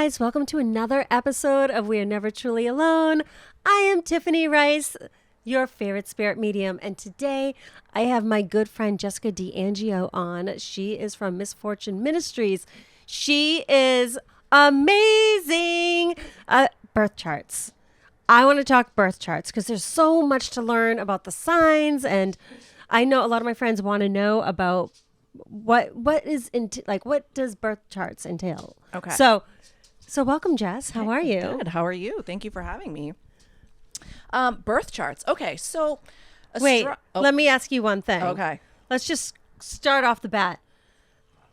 guys, welcome to another episode of We Are Never Truly Alone. I am Tiffany Rice, your favorite spirit medium, and today I have my good friend Jessica DeAngio on. She is from MsFortune Ministries. She is amazing. Birth charts. I want to talk birth charts because there's so much to learn about the signs, and I know a lot of my friends want to know about what does birth charts entail. Okay. So welcome, Jess. How are you? Good. How are you? Thank you for having me. Birth charts. Okay. So let me ask you one thing. Okay. Let's just start off the bat.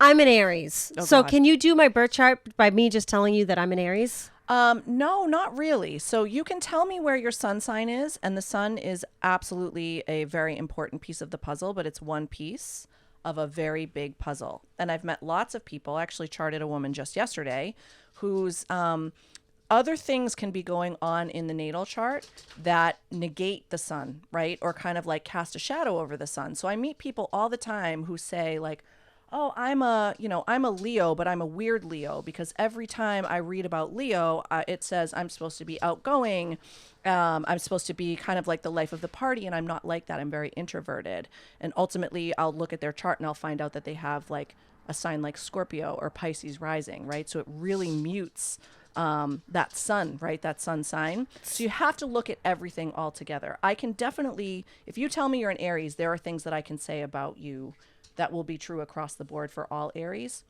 I'm an Aries. Oh, so God. can you do my birth chart by me just telling you that I'm an Aries? No, not really. So you can tell me where your sun sign is, and the sun is absolutely a very important piece of the puzzle, but it's one piece of a very big puzzle. And I've met lots of people. I actually charted a woman just yesterday whose other things can be going on in the natal chart that negate the sun, right? Or kind of like cast a shadow over the sun. So I meet people all the time who say like, oh, I'm a Leo, but I'm a weird Leo because every time I read about Leo, it says I'm supposed to be outgoing. I'm supposed to be kind of like the life of the party, and I'm not like that. I'm very introverted. And ultimately, I'll look at their chart and I'll find out that they have like a sign like Scorpio or Pisces rising, right? So it really mutes that sun, right? That sun sign. So you have to look at everything all together. I can definitely, if you tell me you're an Aries, there are things that I can say about you that will be true across the board for all Aries,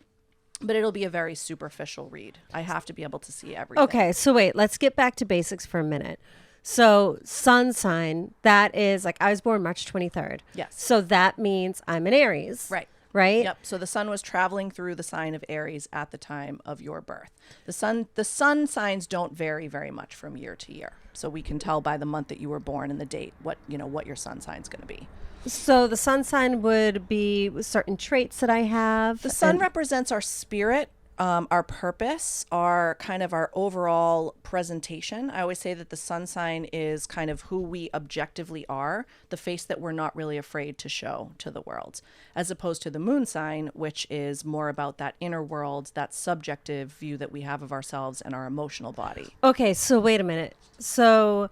but it'll be a very superficial read. I have to be able to see everything. Okay, so wait, let's get back to basics for a minute. So sun sign, that is like I was born March 23rd. Yes. So that means I'm an Aries. Right. Right? Yep. So the sun was traveling through the sign of Aries at the time of your birth. The sun signs don't vary very much from year to year. So we can tell by the month that you were born and the date what your sun sign's going to be. So the sun sign would be certain traits that I have. The sun represents our spirit, our purpose, our kind of our overall presentation. I always say that the sun sign is kind of who we objectively are, the face that we're not really afraid to show to the world, as opposed to the moon sign, which is more about that inner world, that subjective view that we have of ourselves and our emotional body. Okay, so wait a minute. So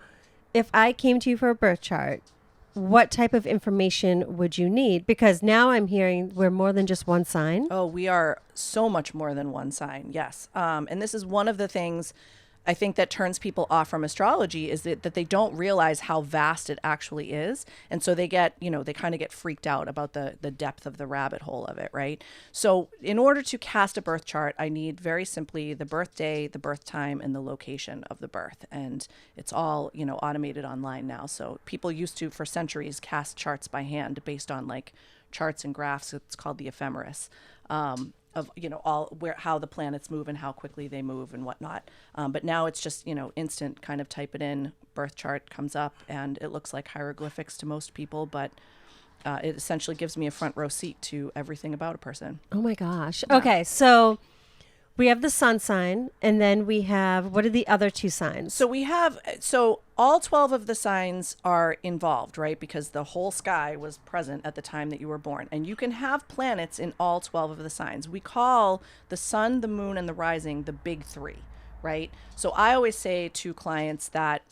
if I came to you for a birth chart, what type of information would you need? Because now I'm hearing we're more than just one sign. Oh, we are so much more than one sign. Yes. And this is one of the things I think that turns people off from astrology is that they don't realize how vast it actually is. And so they get, they kind of get freaked out about the depth of the rabbit hole of it, right? So in order to cast a birth chart, I need very simply the birth day, the birth time, and the location of the birth. And it's all, automated online now. So people used to, for centuries, cast charts by hand based on like charts and graphs. It's called the ephemeris. Of how the planets move and how quickly they move and whatnot, but now it's just instant kind of type it in, birth chart comes up, and it looks like hieroglyphics to most people, but it essentially gives me a front row seat to everything about a person. Oh my gosh. Yeah. Okay, so we have the sun sign, and then we have, what are the other two signs? So all 12 of the signs are involved, right? Because the whole sky was present at the time that you were born. And you can have planets in all 12 of the signs. We call the sun, the moon, and the rising the big three, right? So I always say to clients that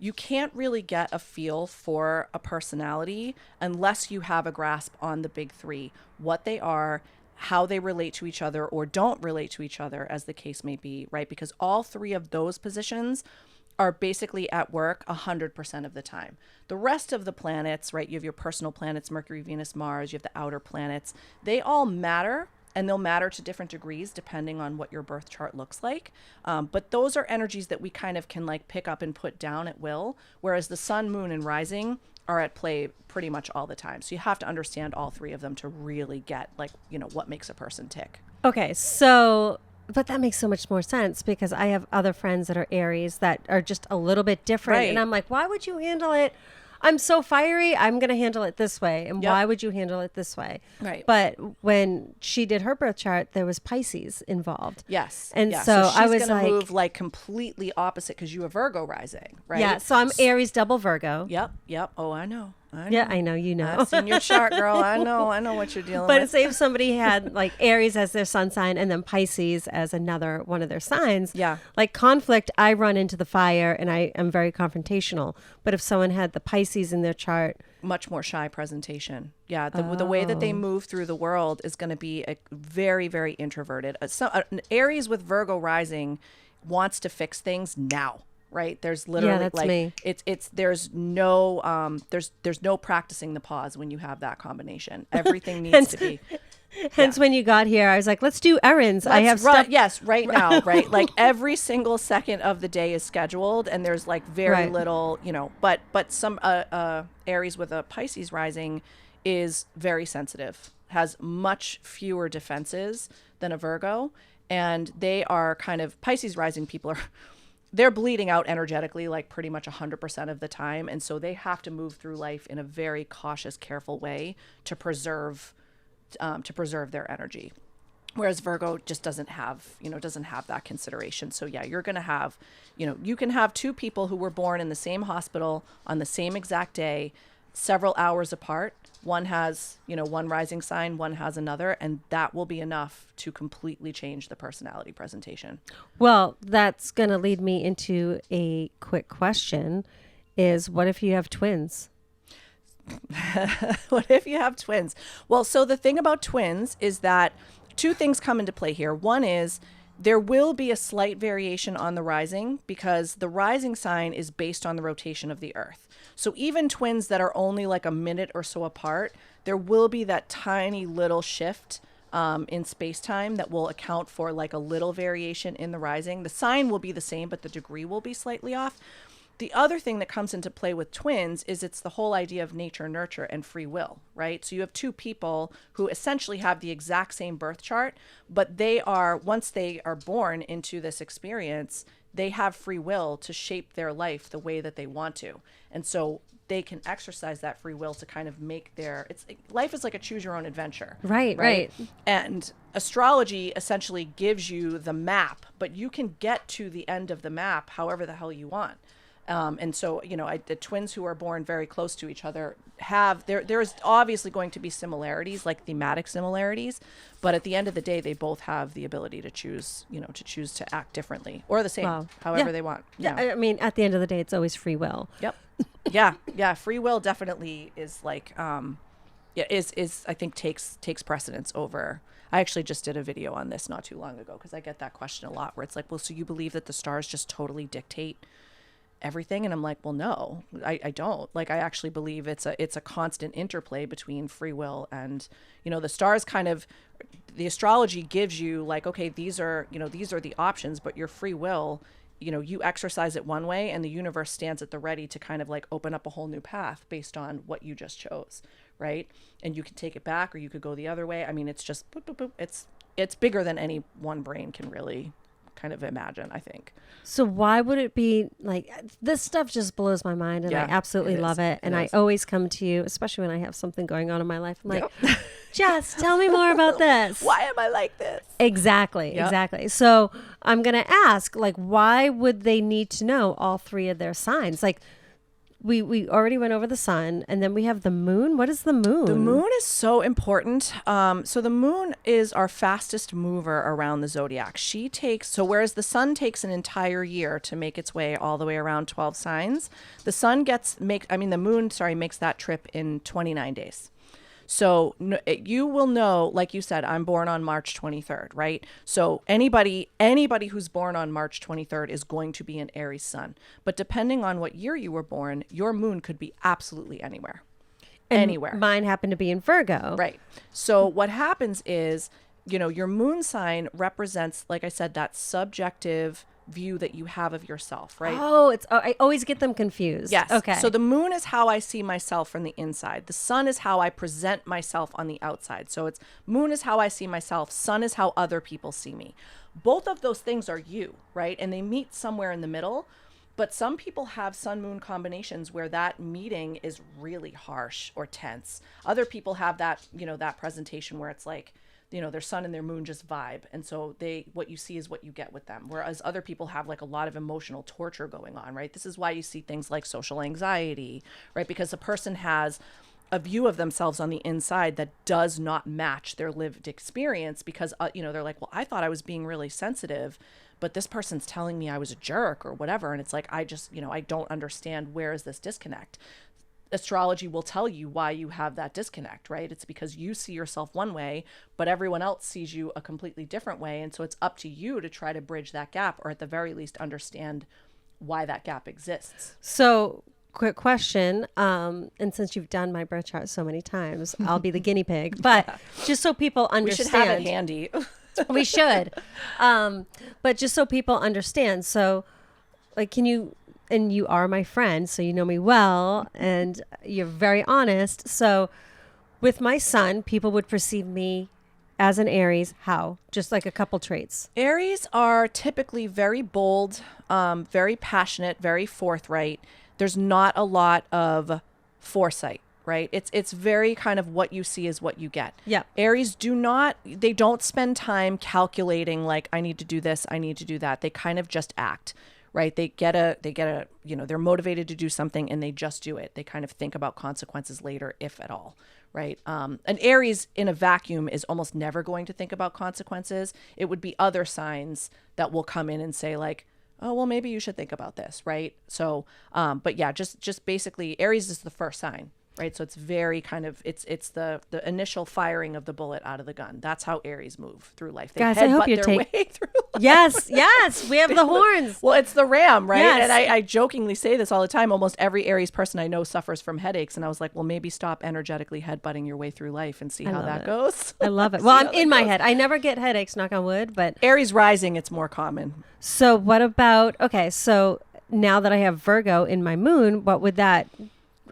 you can't really get a feel for a personality unless you have a grasp on the big three, what they are, how they relate to each other or don't relate to each other, as the case may be, right? Because all three of those positions are basically at work 100% of the time. The rest of the planets, right? You have your personal planets, Mercury, Venus, Mars, you have the outer planets. They all matter, and they'll matter to different degrees depending on what your birth chart looks like. But those are energies that we kind of can like pick up and put down at will, whereas the sun, moon, and rising are at play pretty much all the time. So you have to understand all three of them to really get like, what makes a person tick. Okay, so, but that makes so much more sense because I have other friends that are Aries that are just a little bit different. Right. And I'm like, why would you handle it? I'm so fiery, I'm going to handle it this way. And why would you handle it this way? Right. But when she did her birth chart, there was Pisces involved. Yes. And yeah. so she's I was gonna like, move like completely opposite because you have Virgo rising, right? yeah, so I'm Aries double Virgo. Yep. Oh, I know. Yeah, I know, you know. I've seen your chart, girl. I know what you're dealing But with. say if somebody had like Aries as their sun sign and then Pisces as another one of their signs, Yeah. like conflict, I run into the fire and I am very confrontational. But if someone had the Pisces in their chart, Much more shy presentation. Yeah, the way that they move through the world is going to be very, very introverted. An Aries with Virgo rising wants to fix things now, right? There's literally that's like me. it's there's no practicing the pause when you have that combination. Everything needs to be. hence when you got here, I was like, let's do errands. I have stuff. Yes, right now, right? Like every single second of the day is scheduled, and there's like very Right. little, but some Aries with a Pisces rising is very sensitive, has much fewer defenses than a Virgo, and they are kind of Pisces rising people are. They're bleeding out energetically like pretty much 100% of the time, and so they have to move through life in a very cautious, careful way to preserve their energy. Whereas Virgo just doesn't have that consideration. So yeah, you're going to have, you can have two people who were born in the same hospital on the same exact day, several hours apart. One has, one rising sign, one has another, and that will be enough to completely change the personality presentation. Well, that's going to lead me into a quick question is what if you have twins? What if you have twins? Well, so the thing about twins is that two things come into play here. One is there will be a slight variation on the rising because the rising sign is based on the rotation of the earth. So even twins that are only like a minute or so apart, there will be that tiny little shift in space-time that will account for like a little variation in the rising. The sign will be the same, but the degree will be slightly off. The other thing that comes into play with twins is it's the whole idea of nature, nurture, and free will, right? So you have two people who essentially have the exact same birth chart, but once they are born into this experience, they have free will to shape their life the way that they want to. And so they can exercise that free will to kind of make life is like a choose your own adventure. Right. And astrology essentially gives you the map, but you can get to the end of the map however the hell you want. And so, the twins who are born very close to each other there's obviously going to be similarities, like thematic similarities, but at the end of the day, they both have the ability to choose to act differently or the same, Wow. however Yeah. they want. Yeah. I mean, at the end of the day, it's always free will. Yep. Yeah. Free will definitely is like, is I think takes precedence over. I actually just did a video on this not too long ago because I get that question a lot where it's like, well, so you believe that the stars just totally dictate everything? And I'm like, well, no, I don't. Like, I actually believe it's a constant interplay between free will and, the stars the astrology gives you like, okay, these are the options, but your free will, you exercise it one way and the universe stands at the ready to kind of like open up a whole new path based on what you just chose. Right. And you can take it back or you could go the other way. I mean, it's just, boop, boop, boop. It's bigger than any one brain can really kind of imagine, I think. So why would it be like this stuff just blows my mind and Yeah, I absolutely love it. And I always come to you, especially when I have something going on in my life. I'm like, Jess, tell me more about this. Why am I like this? Exactly. So I'm going to ask, like, why would they need to know all three of their signs? Like, we already went over the sun and then we have the moon. What is the moon? The moon is so important. So the moon is our fastest mover around the zodiac. Whereas the sun takes an entire year to make its way all the way around 12 signs, the moon makes that trip in 29 days. So you will know, like you said, I'm born on March 23rd, right? So anybody who's born on March 23rd is going to be an Aries sun. But depending on what year you were born, your moon could be absolutely anywhere. Anywhere. Mine happened to be in Virgo. Right. So what happens is, your moon sign represents, like I said, that subjective view that you have of yourself, right? I always get them confused. Yes. Okay. So the moon is how I see myself from the inside. The sun is how I present myself on the outside. So it's moon is how I see myself. Sun is how other people see me. Both of those things are you, right? And they meet somewhere in the middle. But some people have sun moon combinations where that meeting is really harsh or tense. Other people have that, that presentation where it's like, their sun and their moon just vibe. And so what you see is what you get with them. Whereas other people have like a lot of emotional torture going on, right? This is why you see things like social anxiety, right? Because a person has a view of themselves on the inside that does not match their lived experience because, they're like, well, I thought I was being really sensitive, but this person's telling me I was a jerk or whatever. And it's like, I just, I don't understand, where is this disconnect? Astrology will tell you why you have that disconnect, right? It's because you see yourself one way, but everyone else sees you a completely different way. And so it's up to you to try to bridge that gap, or at the very least understand why that gap exists. So quick question. And since you've done my birth chart so many times, I'll be the guinea pig, but just so people understand. We should have it handy. We should. But just so people understand. So like, and you are my friend, so you know me well, and you're very honest. So with my sun, people would perceive me as an Aries. How? Just like a couple traits. Aries are typically very bold, very passionate, very forthright. There's not a lot of foresight, right? It's very kind of what you see is what you get. Yeah. Aries they don't spend time calculating like, I need to do this, I need to do that. They kind of just act. Right. They get a, they're motivated to do something and they just do it. They kind of think about consequences later, if at all. Right. An Aries in a vacuum is almost never going to think about consequences. It would be other signs that will come in and say like, oh, well, maybe you should think about this. Right. So, but yeah, just basically Aries is the first sign. Right. So it's very kind of, it's the initial firing of the bullet out of the gun. That's how Aries move through life. They Guys, I hope you're way through life. Yes. We have the horns. Well, it's the ram, right? Yes. And I jokingly say this all the time. Almost every Aries person I know suffers from headaches. And I was like, well, maybe stop energetically headbutting your way through life and see how that goes. I love it. Well, I'm in my head. I never get headaches, knock on wood, but Aries rising, it's more common. So what about, so now that I have Virgo in my moon,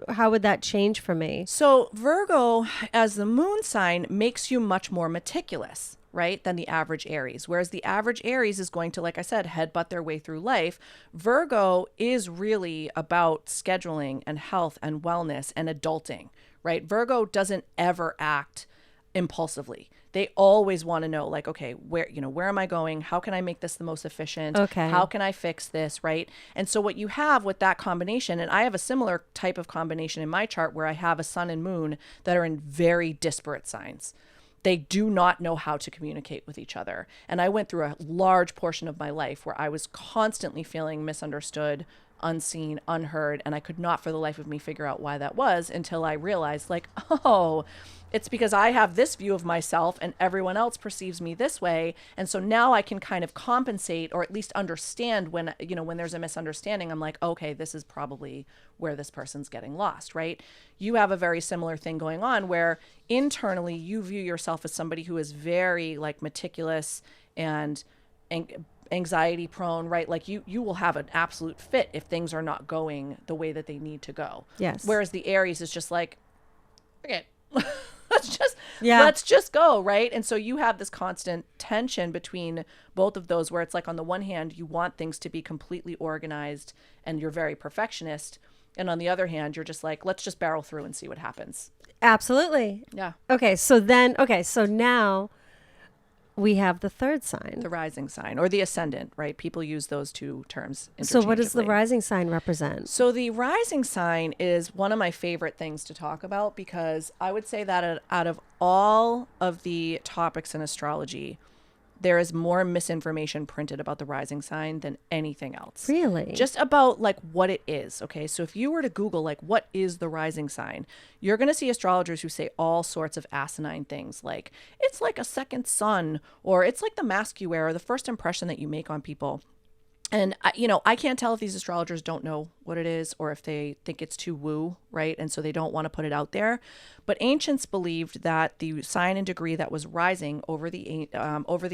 how would that change for me? So Virgo as the moon sign makes you much more meticulous, right, than the average Aries. Whereas the average Aries is going to, like I said, headbutt their way through life. Virgo is really about scheduling and health and wellness and adulting, right? Virgo doesn't ever act impulsively. They always want to know, like, okay, where am I going? How can I make this the most efficient? Okay. How can I fix this, right? And so what you have with that combination, and I have a similar type of combination in my chart where I have a sun and moon that are in very disparate signs. They do not know how to communicate with each other. And I went through a large portion of my life where I was constantly feeling misunderstood, unseen, unheard, and I could not for the life of me figure out why that was until I realized, like, oh, it's because I have this view of myself and everyone else perceives me this way. And so now I can kind of compensate or at least understand when there's a misunderstanding. I'm like, okay, this is probably where this person's getting lost, right? You have a very similar thing going on where internally you view yourself as somebody who is very like meticulous and anxiety prone, right? Like you will have an absolute fit if things are not going the way that they need to go. Yes. Whereas the Aries is just like, okay, let's just go, right? And so you have this constant tension between both of those where it's like on the one hand, you want things to be completely organized and you're very perfectionist. And on the other hand, you're just like, let's just barrel through and see what happens. Absolutely. Yeah. So now we have the third sign. The rising sign or the ascendant, right? People use those two terms interchangeably. So what does the rising sign represent? So the rising sign is one of my favorite things to talk about because I would say that out of all of the topics in astrology, there is more misinformation printed about the rising sign than anything else. Really? Just about like what it is. Okay. So if you were to Google like what is the rising sign, you're going to see astrologers who say all sorts of asinine things like it's like a second sun or it's like the masculine or the first impression that you make on people. And, I can't tell if these astrologers don't know what it is or if they think it's too woo, right? And so they don't want to put it out there. But ancients believed that the sign and degree that was rising over the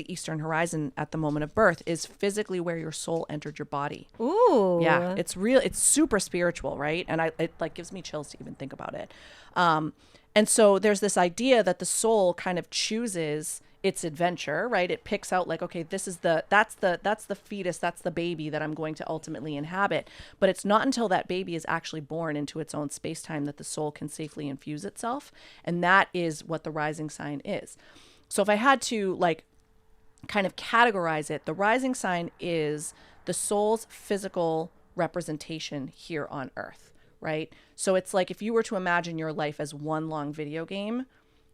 eastern horizon at the moment of birth is physically where your soul entered your body. Ooh. Yeah, it's real. It's super spiritual, right? And it like gives me chills to even think about it. And so there's this idea that the soul kind of chooses its adventure, right? It picks out like, okay, that's the fetus, that's the baby that I'm going to ultimately inhabit. But it's not until that baby is actually born into its own space-time that the soul can safely infuse itself. And that is what the rising sign is. So if I had to like kind of categorize it, the rising sign is the soul's physical representation here on earth, right? So it's like if you were to imagine your life as one long video game,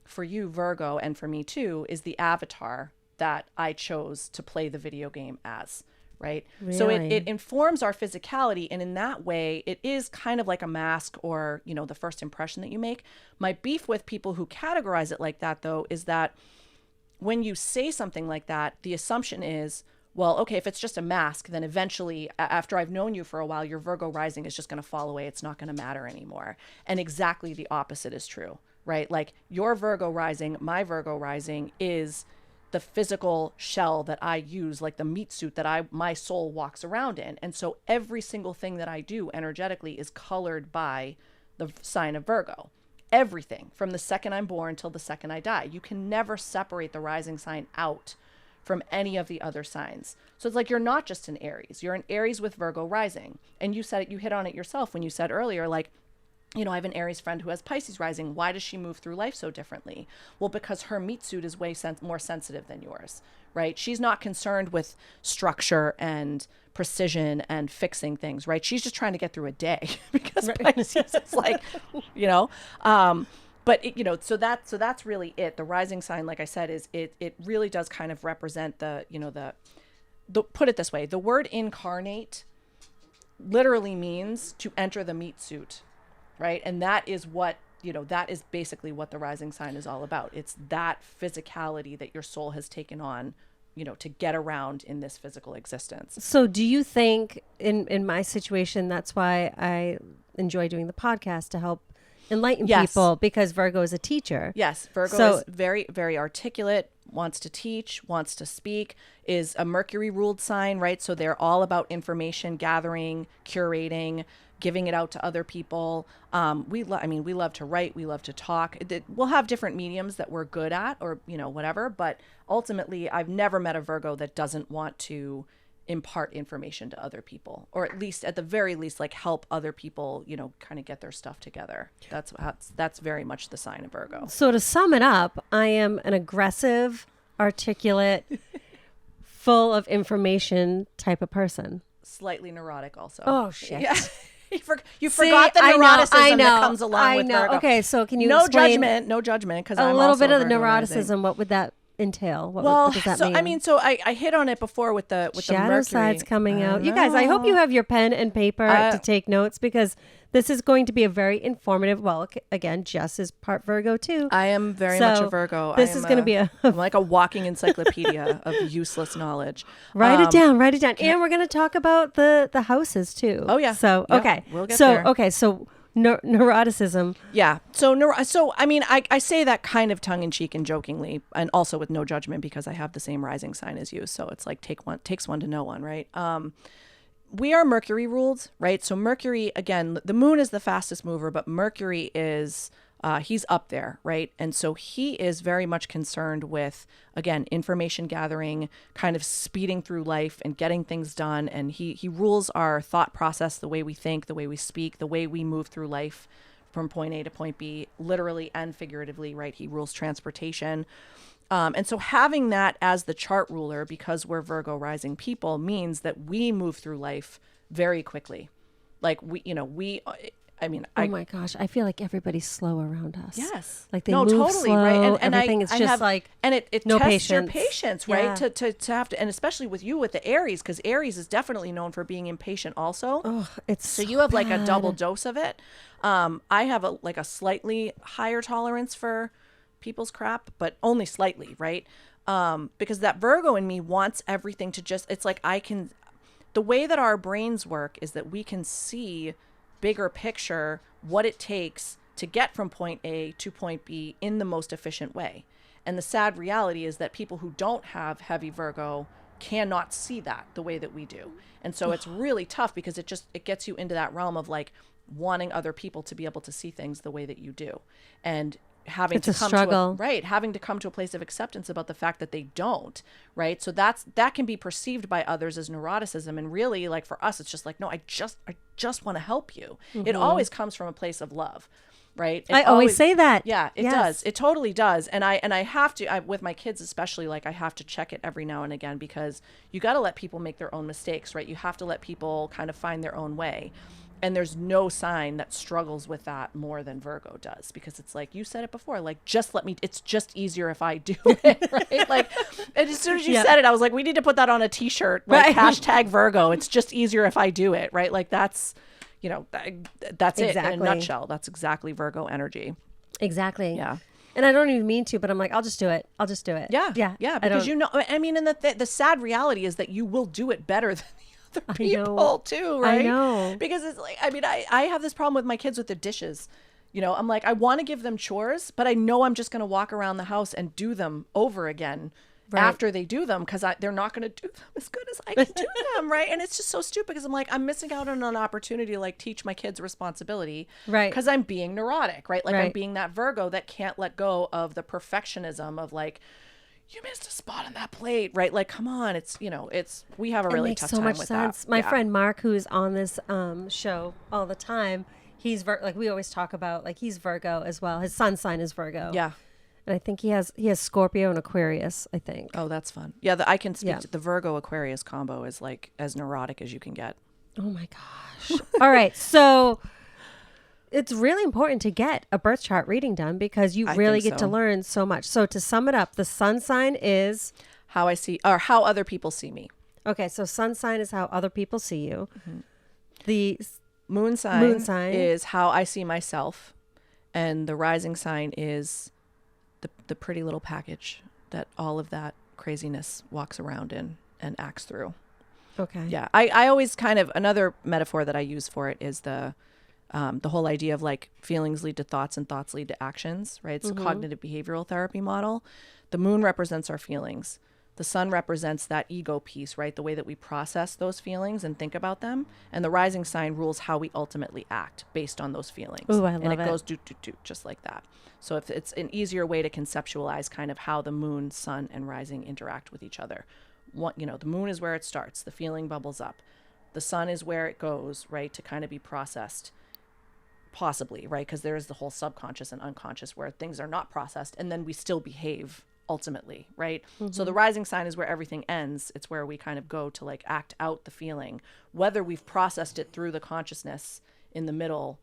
for you, Virgo, and for me too, is the avatar that I chose to play the video game as, right? Really? So it informs our physicality, and in that way, it is kind of like a mask or, you know, the first impression that you make. My beef with people who categorize it like that, though, is that when you say something like that, the assumption is, well, okay, if it's just a mask, then eventually, after I've known you for a while, your Virgo rising is just going to fall away. It's not going to matter anymore. And exactly the opposite is true, right? Like your Virgo rising, my Virgo rising is the physical shell that I use, like the meat suit that my soul walks around in. And so every single thing that I do energetically is colored by the sign of Virgo. Everything from the second I'm born till the second I die. You can never separate the rising sign out from any of the other signs. So it's like you're not just an Aries. You're an Aries with Virgo rising. And you said it, you hit on it yourself when you said earlier, like, you know, I have an Aries friend who has Pisces rising. Why does she move through life so differently? Well, because her meat suit is way more sensitive than yours, right? She's not concerned with structure and precision and fixing things, right? She's just trying to get through a day because Pisces is like, you know, but it, you know, so that's really it. The rising sign, like I said, is it really does kind of represent the, you know, the put it this way, the word incarnate literally means to enter the meat suit, right? And that is what, you know, that is basically what the rising sign is all about. It's that physicality that your soul has taken on, you know, to get around in this physical existence. So do you think in my situation, that's why I enjoy doing the podcast, to help enlighten people, because Virgo is a teacher? Yes. Virgo is very, very articulate, wants to teach, wants to speak, is a Mercury ruled sign, right? So they're all about information gathering, curating, giving it out to other people. We love to write. We love to talk. We'll have different mediums that we're good at, or, you know, whatever. But ultimately, I've never met a Virgo that doesn't want to impart information to other people, or at the very least, like help other people, you know, kind of get their stuff together. That's very much the sign of Virgo. So to sum it up, I am an aggressive, articulate, full of information type of person. Slightly neurotic also. Oh, shit. Yeah. You forgot the neuroticism that comes along with Virgo. Okay, so can you no explain judgment, because a I'm little also bit of the Virgo neuroticism? rising. What would that entail? What does that so mean? I mean, so I hit on it before with the shadow Mercury side's coming out. You guys, I hope you have your pen and paper to take notes, because this is going to be a very informative. Well, again, Jess is part Virgo too. I am very much a Virgo. This is going to be I'm like a walking encyclopedia of useless knowledge. Write it down. And we're going to talk about the houses too. Oh yeah. So yeah, okay. We'll get there. Okay. So neuroticism. Yeah. So I mean, I say that kind of tongue in cheek and jokingly, and also with no judgment, because I have the same rising sign as you. So it's like takes one to know one, right? We are Mercury ruled, right? So Mercury, again, the moon is the fastest mover, but Mercury is he's up there, right? And so he is very much concerned with, again, information gathering, kind of speeding through life and getting things done. And he rules our thought process, the way we think, the way we speak, the way we move through life from point A to point B, literally and figuratively, right? He rules transportation. And so having that as the chart ruler, because we're Virgo rising people, means that we move through life very quickly. Like oh my gosh, I feel like everybody's slow around us. Yes. Like they move totally, slow, right? And everything is just like, and it no tests your patience. patience, right? Yeah. To have to, and especially with you with the Aries, because Aries is definitely known for being impatient also. Oh, it's so you have bad. like a double dose of it. I have a slightly higher tolerance for people's crap, but only slightly, right? Because that Virgo in me wants everything to just, it's like the way that our brains work is that we can see bigger picture, what it takes to get from point A to point B in the most efficient way. And the sad reality is that people who don't have heavy Virgo cannot see that the way that we do. And so it's really tough, because it gets you into that realm of like wanting other people to be able to see things the way that you do. And having to come to a place of acceptance about the fact that they don't, right? So that can be perceived by others as neuroticism, and really, like, for us, it's just like, no, I just want to help you. It always comes from a place of love. right? I always say that. Yeah, it does. It totally does. And I have to, with my kids especially, like I have to check it every now and again, because you got to let people make their own mistakes, right? You have to let people kind of find their own way. And there's no sign that struggles with that more than Virgo does, because it's like, you said it before, like, just let me, it's just easier if I do it, right? Like, and as soon as you said it, I was like, we need to put that on a t-shirt, like hashtag Virgo. It's just easier if I do it, right? Like that's, you know, that's it in a nutshell. That's exactly Virgo energy. Exactly. Yeah. And I don't even mean to, but I'm like, I'll just do it. I'll just do it. Yeah. Yeah. Yeah. Because you know, I mean, and the sad reality is that you will do it better than the other people too, right? I know. Because it's like, I mean, I have this problem with my kids with the dishes. You know, I'm like, I want to give them chores, but I know I'm just going to walk around the house and do them over again. Right. After they do them, because they're not going to do them as good as I can do them, right? And it's just so stupid, because I'm like, I'm missing out on an opportunity to like teach my kids responsibility, right? Because I'm being neurotic, right? Like I'm being that Virgo that can't let go of the perfectionism of like, you missed a spot on that plate, right? Like, come on, it's, you know, it's, we have a really tough time with that. It makes so much sense. My friend Mark, who's on this show all the time, he's like, we always talk about, like, he's Virgo as well. His sun sign is Virgo. Yeah. And I think he has Scorpio and Aquarius, I think. Oh, that's fun. Yeah, I can speak to the Virgo Aquarius combo is like as neurotic as you can get. Oh my gosh. All right. So it's really important to get a birth chart reading done, because you really get to learn so much. So to sum it up, the sun sign is how I see, or how other people see me. Okay. So sun sign is how other people see you. Mm-hmm. The moon sign is how I see myself. And the rising sign is the pretty little package that all of that craziness walks around in and acts through. Okay. Yeah. I always kind of, another metaphor that I use for it is the whole idea of like feelings lead to thoughts and thoughts lead to actions, right? It's a cognitive behavioral therapy model. The moon represents our feelings. The sun represents that ego piece, right? The way that we process those feelings and think about them. And the rising sign rules how we ultimately act based on those feelings. Ooh, I love it. And it goes do, just like that. So if it's an easier way to conceptualize kind of how the moon, sun, and rising interact with each other. You know, the moon is where it starts. The feeling bubbles up. The sun is where it goes, right, to kind of be processed, possibly, right? Because there is the whole subconscious and unconscious where things are not processed, and then we still behave ultimately, right? So the rising sign is where everything ends. It's where we kind of go to like act out the feeling. Whether we've processed it through the consciousness in the middle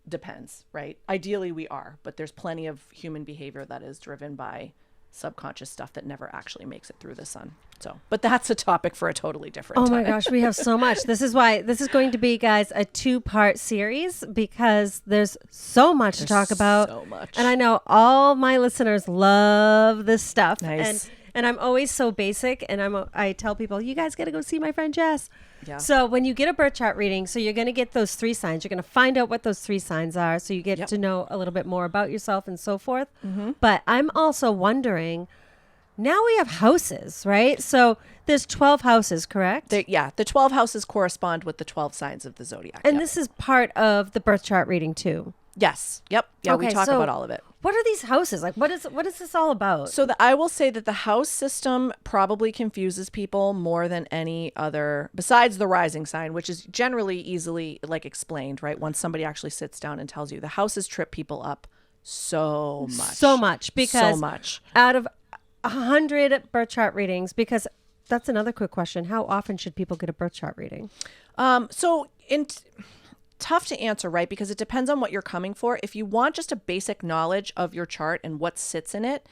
depends, right? Ideally we are, but there's plenty of human behavior that is driven by subconscious stuff that never actually makes it through the sun. So, but that's a topic for a totally different time. Oh my gosh, we have so much. This is why this is going to be, guys, a 2-part series, because there's so much to talk about. So much. And I know all my listeners love this stuff. Nice. And I'm always so basic, and I tell people, you guys got to go see my friend Jess. Yeah. So when you get a birth chart reading, so you're going to get those 3 signs. You're going to find out what those 3 signs are, so you get to know a little bit more about yourself and so forth. But I'm also wondering, now we have houses, right? So there's 12 houses, correct? The 12 houses correspond with the 12 signs of the zodiac. And this is part of the birth chart reading too. Yes. Yep. Yeah, okay, we talk about all of it. What are these houses? Like, what is this all about? So I will say that the house system probably confuses people more than any other, besides the rising sign, which is generally easily like explained, right? Once somebody actually sits down and tells you, the houses trip people up so much. So much. Because so much. Out of 100 birth chart readings, because that's another quick question. How often should people get a birth chart reading? Tough to answer, right? Because it depends on what you're coming for. If you want just a basic knowledge of your chart and what sits in it,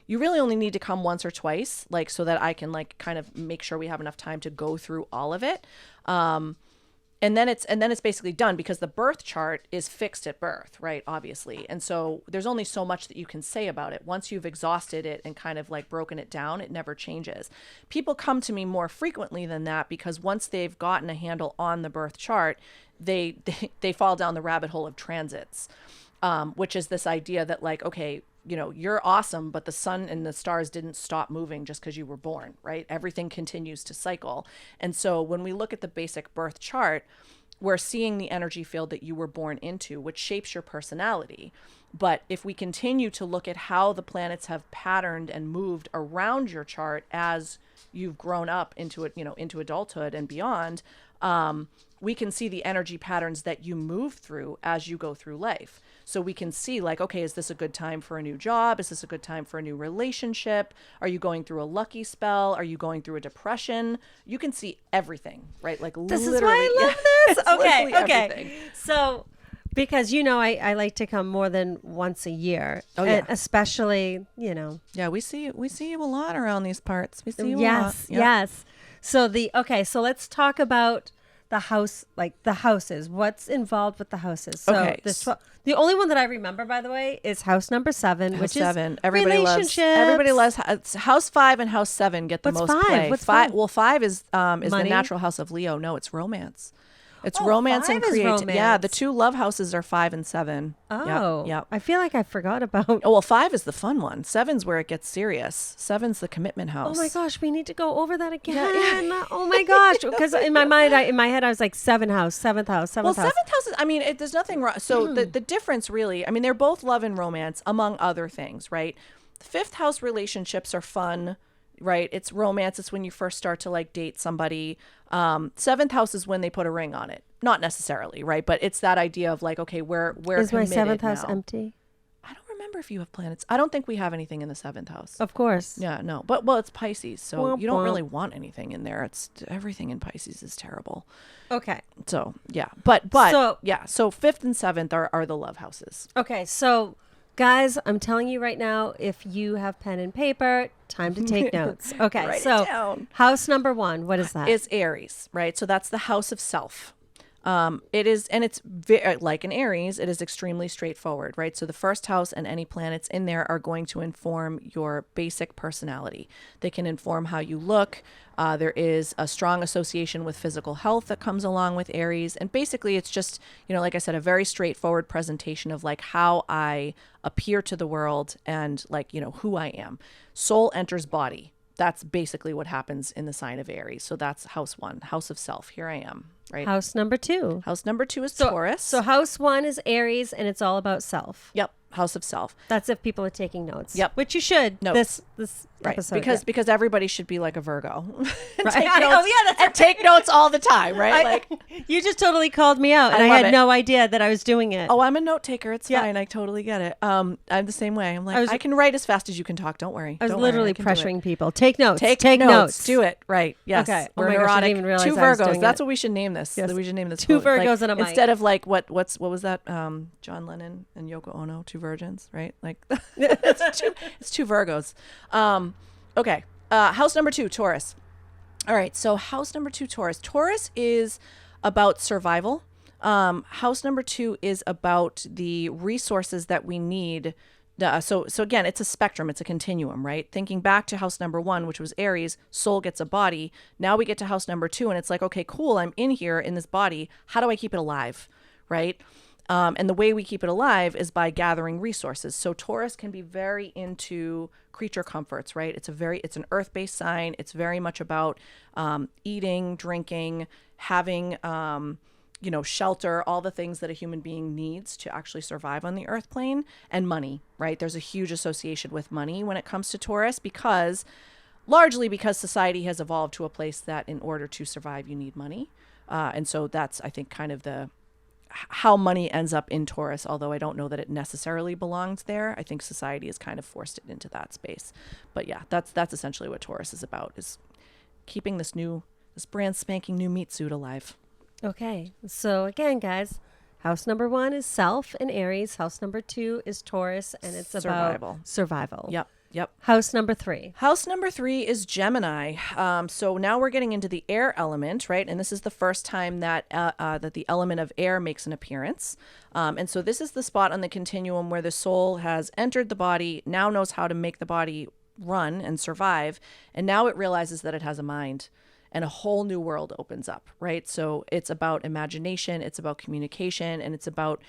you really only need to come once or twice, like, so that I can like kind of make sure we have enough time to go through all of it. And then it's basically done, because the birth chart is fixed at birth, right? Obviously. And so there's only so much that you can say about it. Once you've exhausted it and kind of like broken it down, it never changes. People come to me more frequently than that, because once they've gotten a handle on the birth chart, they fall down the rabbit hole of transits, which is this idea that like, okay, you know, you're awesome, but the sun and the stars didn't stop moving just because you were born, right? Everything continues to cycle. And so when we look at the basic birth chart, we're seeing the energy field that you were born into, which shapes your personality. But if we continue to look at how the planets have patterned and moved around your chart as you've grown up into it, into adulthood and beyond, we can see the energy patterns that you move through as you go through life. So we can see like, okay, is this a good time for a new job? Is this a good time for a new relationship? Are you going through a lucky spell? Are you going through a depression? You can see everything, right? Like This literally. is why I love this. Okay. Everything. So, because I like to come more than once a year. Oh, yeah. And especially, Yeah, we see you a lot around these parts. We see you a lot. Yes, Yep. yes. So let's talk about the house, like the houses. What's involved with the houses? So Okay. the only one that I remember, by the way, is house number 7, which is Everybody loves house 5 and house 7 get the What's most 5? play. What's 5? 5? Well, 5 is the Money? natural house of Leo. No, it's romance. It's Oh, romance 5 and is creativity. Yeah, romance. the 2 love houses are 5 and 7. Oh, Yep. I feel like I forgot about. Oh, well, 5 is the fun one. 7's where it gets serious. 7's the commitment house. Oh my gosh, we need to go over that again. Yeah. Oh my gosh, because in my mind, in my head, I was like 7th house, 7th house, 7th Well, house. 7th house is, there's nothing wrong. So the difference really, they're both love and romance, among other things, right? The 5th house relationships are fun, right? It's romance. It's when you first start to like date somebody. 7th house is when they put a ring on it. Not necessarily, right? But it's that idea of like, okay, we're Is my committed 7th house now. empty? I don't remember if you have planets. I don't think we have anything in the 7th house. Of course. Yeah, no. But it's Pisces, so Womp you don't womp. really want anything in there. It's everything in Pisces is terrible. Okay. So yeah, but So- yeah. So 5th and 7th are the love houses. Okay, so guys, I'm telling you right now, if you have pen and paper, time to take notes. Okay, Write it so down. house number 1, what is that? Is Aries, right? So that's the house of self. It is, and it's like in Aries, it is extremely straightforward, right? So the first house and any planets in there are going to inform your basic personality. They can inform how you look. There is a strong association with physical health that comes along with Aries. And basically it's just, like I said, a very straightforward presentation of like how I appear to the world and like, who I am. Soul enters body. That's basically what happens in the sign of Aries. So that's house 1, house of self. Here I am, right? House number 2. House number 2 is Taurus. So house 1 is Aries, and it's all about self. Yep, house of self. That's if people are taking notes. Yep. Which you should. Notes. This Right, episode. because everybody should be like a Virgo. Right. Take I know, notes, yeah, that's and take notes all the time, right? you just totally called me out, and I love had it. no idea that I was doing it. Oh, I'm a note taker. It's Yeah. fine. I totally get it. I'm the same way. I'm like, I was- I can write as fast as you can talk. Don't worry. I was Don't worry, literally I can do it. pressuring people. Take notes. Take notes. Do it. Right. Yes. Okay. Oh We're my gosh, I neurotic. didn't even realize 2 I was Virgos. doing That's it. what we should name this. Yes. We should name this. Two quote. Virgos and a mic. Instead of like what was that? John Lennon and Yoko Ono, 2 virgins, right? Like it's two Virgos. Okay. House number 2, Taurus. All right. So house number 2, Taurus. Taurus is about survival. House number 2 is about the resources that we need. So again, it's a spectrum. It's a continuum, right? Thinking back to house number 1, which was Aries, soul gets a body. Now we get to house number 2, and it's like, okay, cool. I'm in here in this body. How do I keep it alive, right? And the way we keep it alive is by gathering resources. So Taurus can be very into creature comforts, right? It's an earth-based sign. It's very much about eating, drinking, having, shelter, all the things that a human being needs to actually survive on the earth plane, and money, right? There's a huge association with money when it comes to Taurus largely because society has evolved to a place that in order to survive, you need money. And so that's, I think, kind of how money ends up in Taurus, although I don't know that it necessarily belongs there. I think society has kind of forced it into that space. But yeah, that's essentially what Taurus is about, is keeping this brand spanking new meat suit alive. Okay. So again, guys, house number 1 is self in Aries. House number 2 is Taurus, and it's about survival. Yep. House number 3. House number 3 is Gemini. So now we're getting into the air element, right? And this is the first time that that the element of air makes an appearance. And so this is the spot on the continuum where the soul has entered the body, now knows how to make the body run and survive, and now it realizes that it has a mind. And a whole new world opens up, right? So it's about imagination, it's about communication, and it's about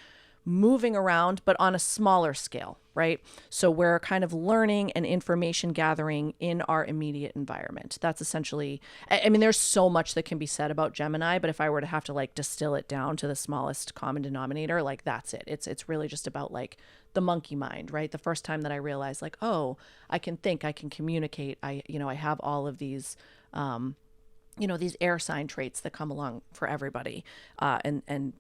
moving around, but on a smaller scale, right? So we're kind of learning and information gathering in our immediate environment. That's essentially, I mean, there's so much that can be said about Gemini, but if I were to have to like distill it down to the smallest common denominator, like that's it. It's really just about like the monkey mind, right? The first time that I realized like, oh, I can think, I can communicate. I have all of these, these air sign traits that come along for everybody. And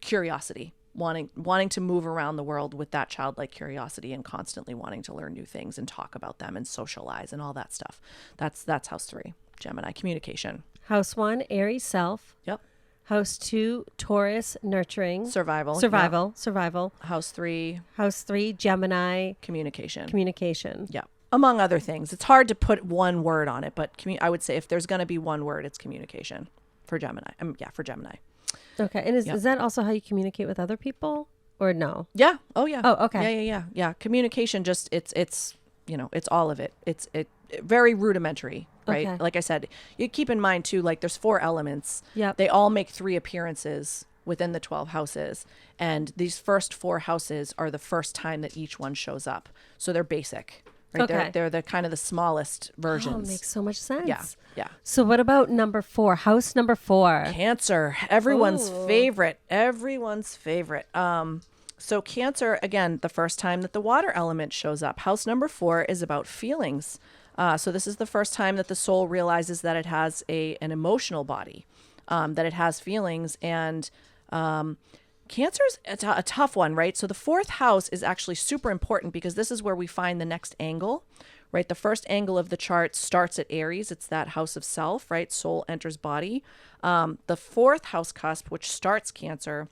curiosity, wanting to move around the world with that childlike curiosity and constantly wanting to learn new things and talk about them and socialize and all that stuff. That's house 3, Gemini, communication. House 1, Aries, self. Yep. House 2, Taurus, nurturing. Survival. House 3, Gemini, Communication. communication. Yeah. Among other things. It's hard to put one word on it, but I would say if there's going to be one word, it's communication for Gemini. For Gemini. Okay. And is that also how you communicate with other people or no? Yeah. Oh, yeah. Oh, okay. Yeah. Communication, just it's all of it. It's very rudimentary, right? Okay. Like I said, you keep in mind too, like there's 4 elements. Yep. They all make 3 appearances within the 12 houses. And these first 4 houses are the first time that each one shows up. So they're basic, right? Okay. They're the kind of the smallest versions. Oh, makes so much sense. Yeah. So what about number 4? House number 4. Cancer, everyone's Ooh. favorite. So Cancer, again, the first time that the water element shows up. House number 4 is about feelings. So this is the first time that the soul realizes that it has an emotional body, that it has feelings. And Cancer's a tough one, right? So the 4th house is actually super important because this is where we find the next angle, right? The first angle of the chart starts at Aries. It's that house of self, right? Soul enters body. The 4th house cusp, which starts Cancer,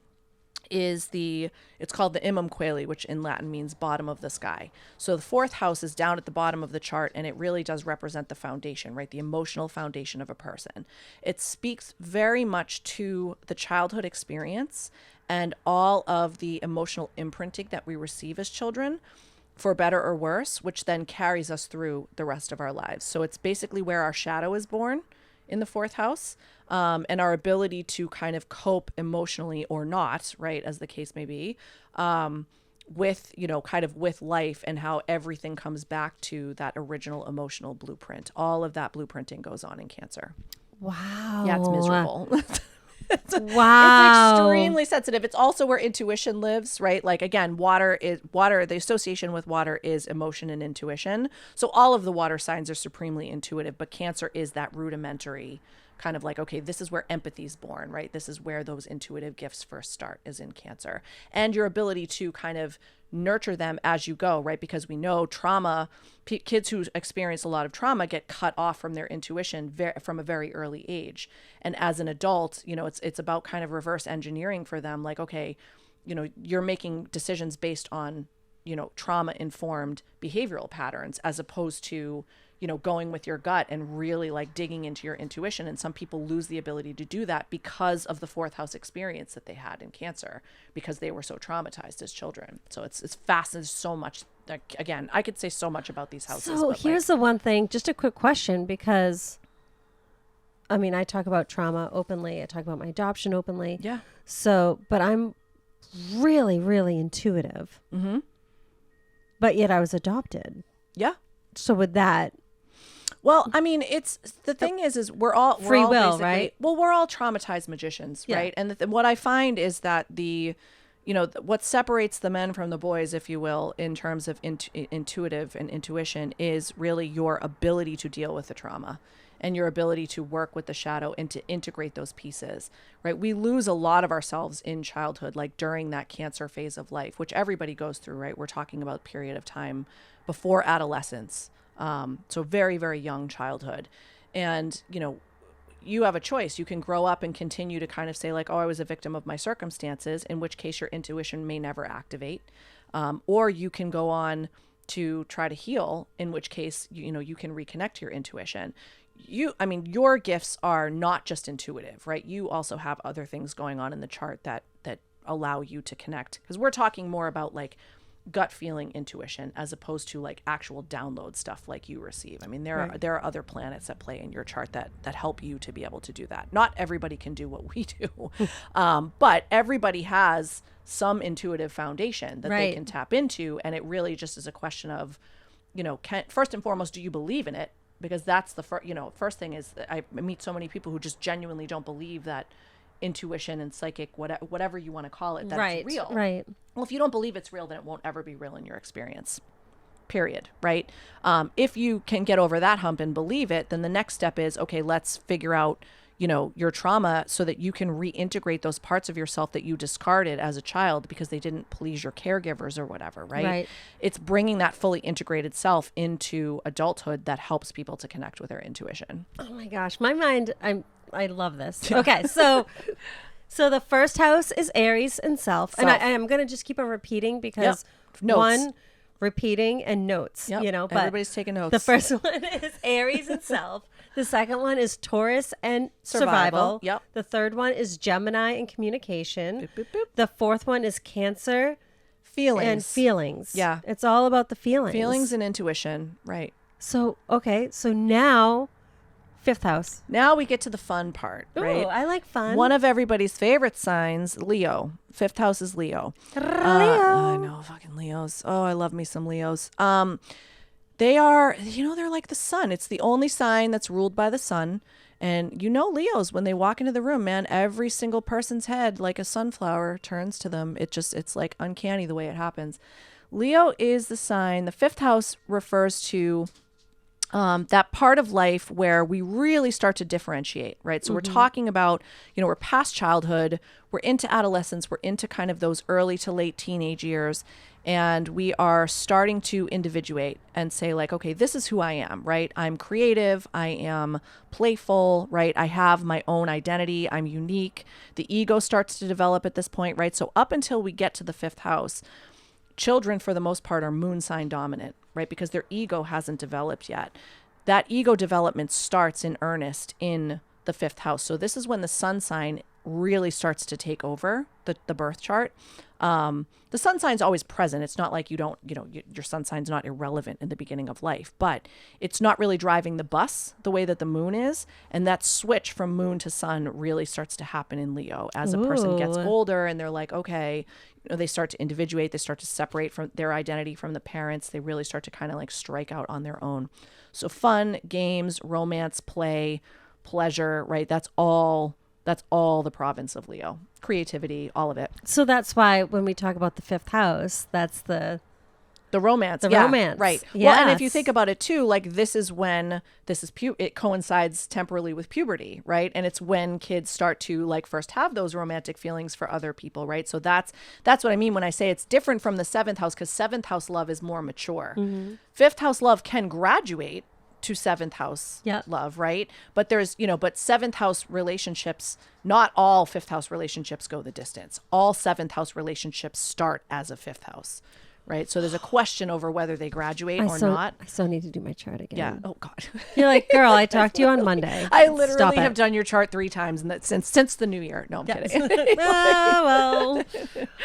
it's called the Imum Coeli, which in Latin means bottom of the sky. So the 4th house is down at the bottom of the chart, and it really does represent the foundation, right? The emotional foundation of a person. It speaks very much to the childhood experience and all of the emotional imprinting that we receive as children, for better or worse, which then carries us through the rest of our lives. So it's basically where our shadow is born in the 4th house, and our ability to kind of cope emotionally or not, right, as the case may be, with, kind of with life and how everything comes back to that original emotional blueprint. All of that blueprinting goes on in Cancer. Wow. Yeah, it's miserable. Wow. It's extremely sensitive. It's also where intuition lives, right? Like, again, water, the association with water is emotion and intuition. So all of the water signs are supremely intuitive, but Cancer is that rudimentary kind of like, okay, this is where empathy is born, right? This is where those intuitive gifts first start, is in Cancer. And your ability to kind of nurture them as you go, right? Because we know trauma, kids who experience a lot of trauma get cut off from their intuition from a very early age. And as an adult, it's about kind of reverse engineering for them. Like, okay, you're making decisions based on, trauma informed behavioral patterns, as opposed to, going with your gut and really like digging into your intuition. And some people lose the ability to do that because of the 4th house experience that they had in Cancer, because they were so traumatized as children. So it's fascinating. So much. Like, again, I could say so much about these houses. So here's the one thing, just a quick question, because I talk about trauma openly. I talk about my adoption openly. Yeah. So, but I'm really, really intuitive. Mm-hmm. But yet I was adopted. Yeah. So with that, well, it's the thing is we're all free will, right? Well, we're all traumatized magicians, Yeah. right? And what I find is that what separates the men from the boys, if you will, in terms of intuitive and intuition, is really your ability to deal with the trauma and your ability to work with the shadow and to integrate those pieces, right? We lose a lot of ourselves in childhood, like during that Cancer phase of life, which everybody goes through, right? We're talking about period of time before adolescence. So very, very young childhood. And, you have a choice. You can grow up and continue to kind of say like, oh, I was a victim of my circumstances, in which case your intuition may never activate. Or you can go on to try to heal, in which case, you can reconnect to your intuition. Your gifts are not just intuitive, right? You also have other things going on in the chart that allow you to connect. Because we're talking more about like gut feeling intuition as opposed to like actual download stuff like you receive. I mean, there are other planets that play in your chart that help you to be able to do that. Not everybody can do what we do, but everybody has some intuitive foundation that they can tap into, and it really just is a question of, first and foremost, do you believe in it? Because that's the first thing is that I meet so many people who just genuinely don't believe that intuition and psychic, whatever you want to call it, that it's real. Right. Well, if you don't believe it's real, then it won't ever be real in your experience. Period. Right. If you can get over that hump and believe it, then the next step is, okay, let's figure out, your trauma so that you can reintegrate those parts of yourself that you discarded as a child because they didn't please your caregivers or whatever. Right. It's bringing that fully integrated self into adulthood that helps people to connect with their intuition. Oh my gosh, my mind, I love this. Okay, so the first house is Aries and self. And I'm going to just keep on repeating because one, repeating, and notes, but everybody's taking notes. The first one is Aries and self. The second one is Taurus and survival. Yep. The third one is Gemini and communication. Boop, boop, boop. The fourth one is Cancer. Feelings. And feelings. Yeah. It's all about the feelings. Feelings and intuition. Right. So, okay. So now, fifth house. Now we get to the fun part, right? Ooh, I like fun. One of everybody's favorite signs, Leo. Fifth house is Leo. Leo. I know, fucking Leos. Oh, I love me some Leos. They are, they're like the sun. It's the only sign that's ruled by the sun. And Leos, when they walk into the room, man, every single person's head, like a sunflower, turns to them. It's like uncanny the way it happens. Leo is the sign. The fifth house refers to that part of life where we really start to differentiate, right? So we're talking about, we're past childhood, we're into adolescence, we're into kind of those early to late teenage years, and we are starting to individuate and say like, okay, this is who I am, right? I'm creative, I am playful, right? I have my own identity, I'm unique. The ego starts to develop at this point, right? So up until we get to the fifth house, children for the most part are moon sign dominant, right? Because their ego hasn't developed yet. That ego development starts in earnest in the fifth house. So this is when the sun sign really starts to take over the birth chart. The sun sign's always present. It's not like you don't, your sun sign's not irrelevant in the beginning of life, but it's not really driving the bus the way that the moon is. And that switch from moon to sun really starts to happen in Leo as a person gets older and they're like, okay, they start to individuate. They start to separate from their identity from the parents. They really start to kind of like strike out on their own. So fun, games, romance, play, pleasure, right? That's all the province of Leo. Creativity, all of it. So that's why when we talk about the fifth house, that's the romance. Romance. Right. Yes. Well, and if you think about it too, like this is when it coincides temporally with puberty, right? And it's when kids start to like first have those romantic feelings for other people, right? So that's what I mean when I say it's different from the seventh house, because seventh house love is more mature. Fifth house love can graduate to seventh house love, right? But there's, but seventh house relationships, not all fifth house relationships go the distance. All seventh house relationships start as a fifth house, right? So there's a question over whether they graduate or not. I still need to do my chart again. Yeah. Oh God. You're like, girl, I talked to you on Monday. I literally have done your chart 3 times and that since the new year. No, I'm kidding. Oh, well.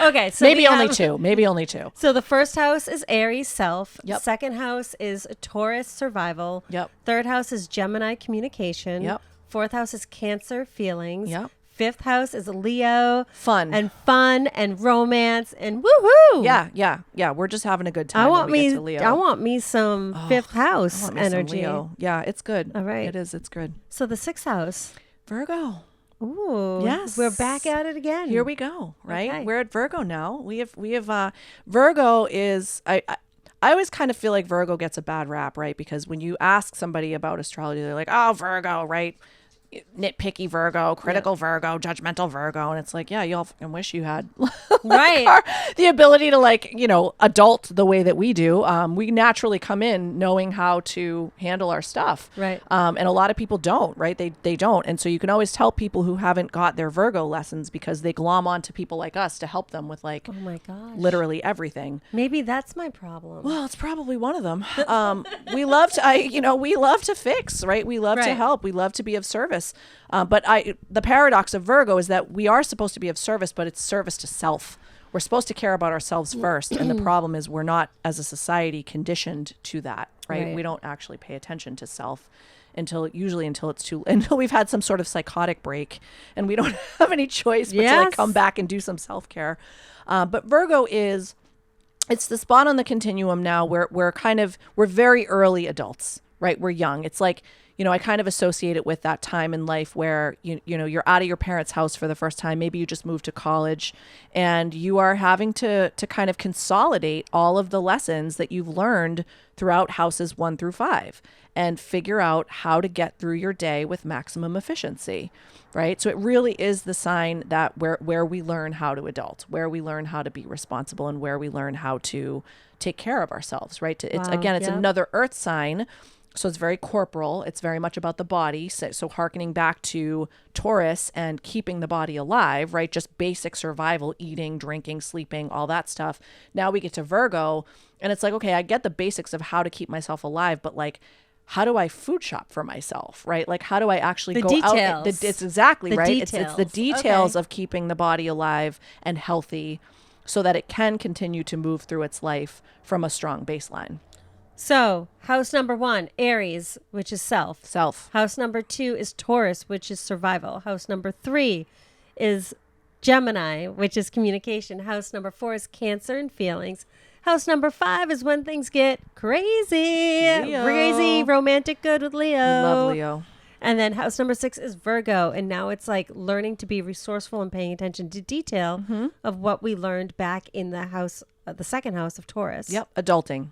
Okay. So maybe only two. So the first house is Aries self. Yep. Second house is Taurus survival. Yep. Third house is Gemini communication. Yep. Fourth house is Cancer feelings. Yep. Fifth house is Leo. Fun and romance and woohoo. Yeah. We're just having a good time. I want when we get to Leo. I want me some fifth house I want me energy. some Leo. Yeah, it's good. All right. It is. It's good. So the sixth house. Virgo. Ooh. Yes. We're back at it again. Here we go. Right. Okay. We're at Virgo now. We have Virgo is I always kind of feel like Virgo gets a bad rap, right? Because when you ask somebody about astrology, they're like, oh, Virgo, right? Nitpicky Virgo, critical Virgo, judgmental Virgo. And it's like, yeah, y'all fucking wish you had right the ability to adult the way that we do. We naturally come in knowing how to handle our stuff. Right. And a lot of people don't, right? They don't. And so you can always tell people who haven't got their Virgo lessons because they glom onto people like us to help them with oh my gosh, literally everything. Maybe that's my problem. Well, it's probably one of them. We love to fix, right? We love to help. We love to be of service. But the paradox of Virgo is that we are supposed to be of service, but it's service to self. we're supposed to care about ourselves first. And the problem is we're not, as a society, conditioned to that, right? We don't actually pay attention to self until we've had some sort of psychotic break and we don't have any choice but to like come back and do some self-care. But Virgo it's the spot on the continuum now where we're very early adults, right? We're young. It's like, I kind of associate it with that time in life where, you're out of your parents' house for the first time. Maybe you just moved to college and you are having to kind of consolidate all of the lessons that you've learned throughout houses 1 through 5 and figure out how to get through your day with maximum efficiency, right? So it really is the sign that where we learn how to adult, where we learn how to be responsible, and where we learn how to take care of ourselves, right? It's another earth sign. So it's very corporal. It's very much about the body. So hearkening back to Taurus and keeping the body alive, right? Just basic survival, eating, drinking, sleeping, all that stuff. Now we get to Virgo and it's like, okay, I get the basics of how to keep myself alive, but like, how do I food shop for myself, right? Like, how do I actually go out? It's exactly right. It's the details of keeping the body alive and healthy so that it can continue to move through its life from a strong baseline. So, house number 1, Aries, which is self. Self. House number 2 is Taurus, which is survival. House number 3 is Gemini, which is communication. House number 4 is Cancer and feelings. House number 5 is when things get crazy. Leo. Crazy, romantic, good with Leo. Love Leo. And then house number 6 is Virgo. And now it's like learning to be resourceful and paying attention to detail of what we learned back in the house, the second house of Taurus. Yep. Adulting.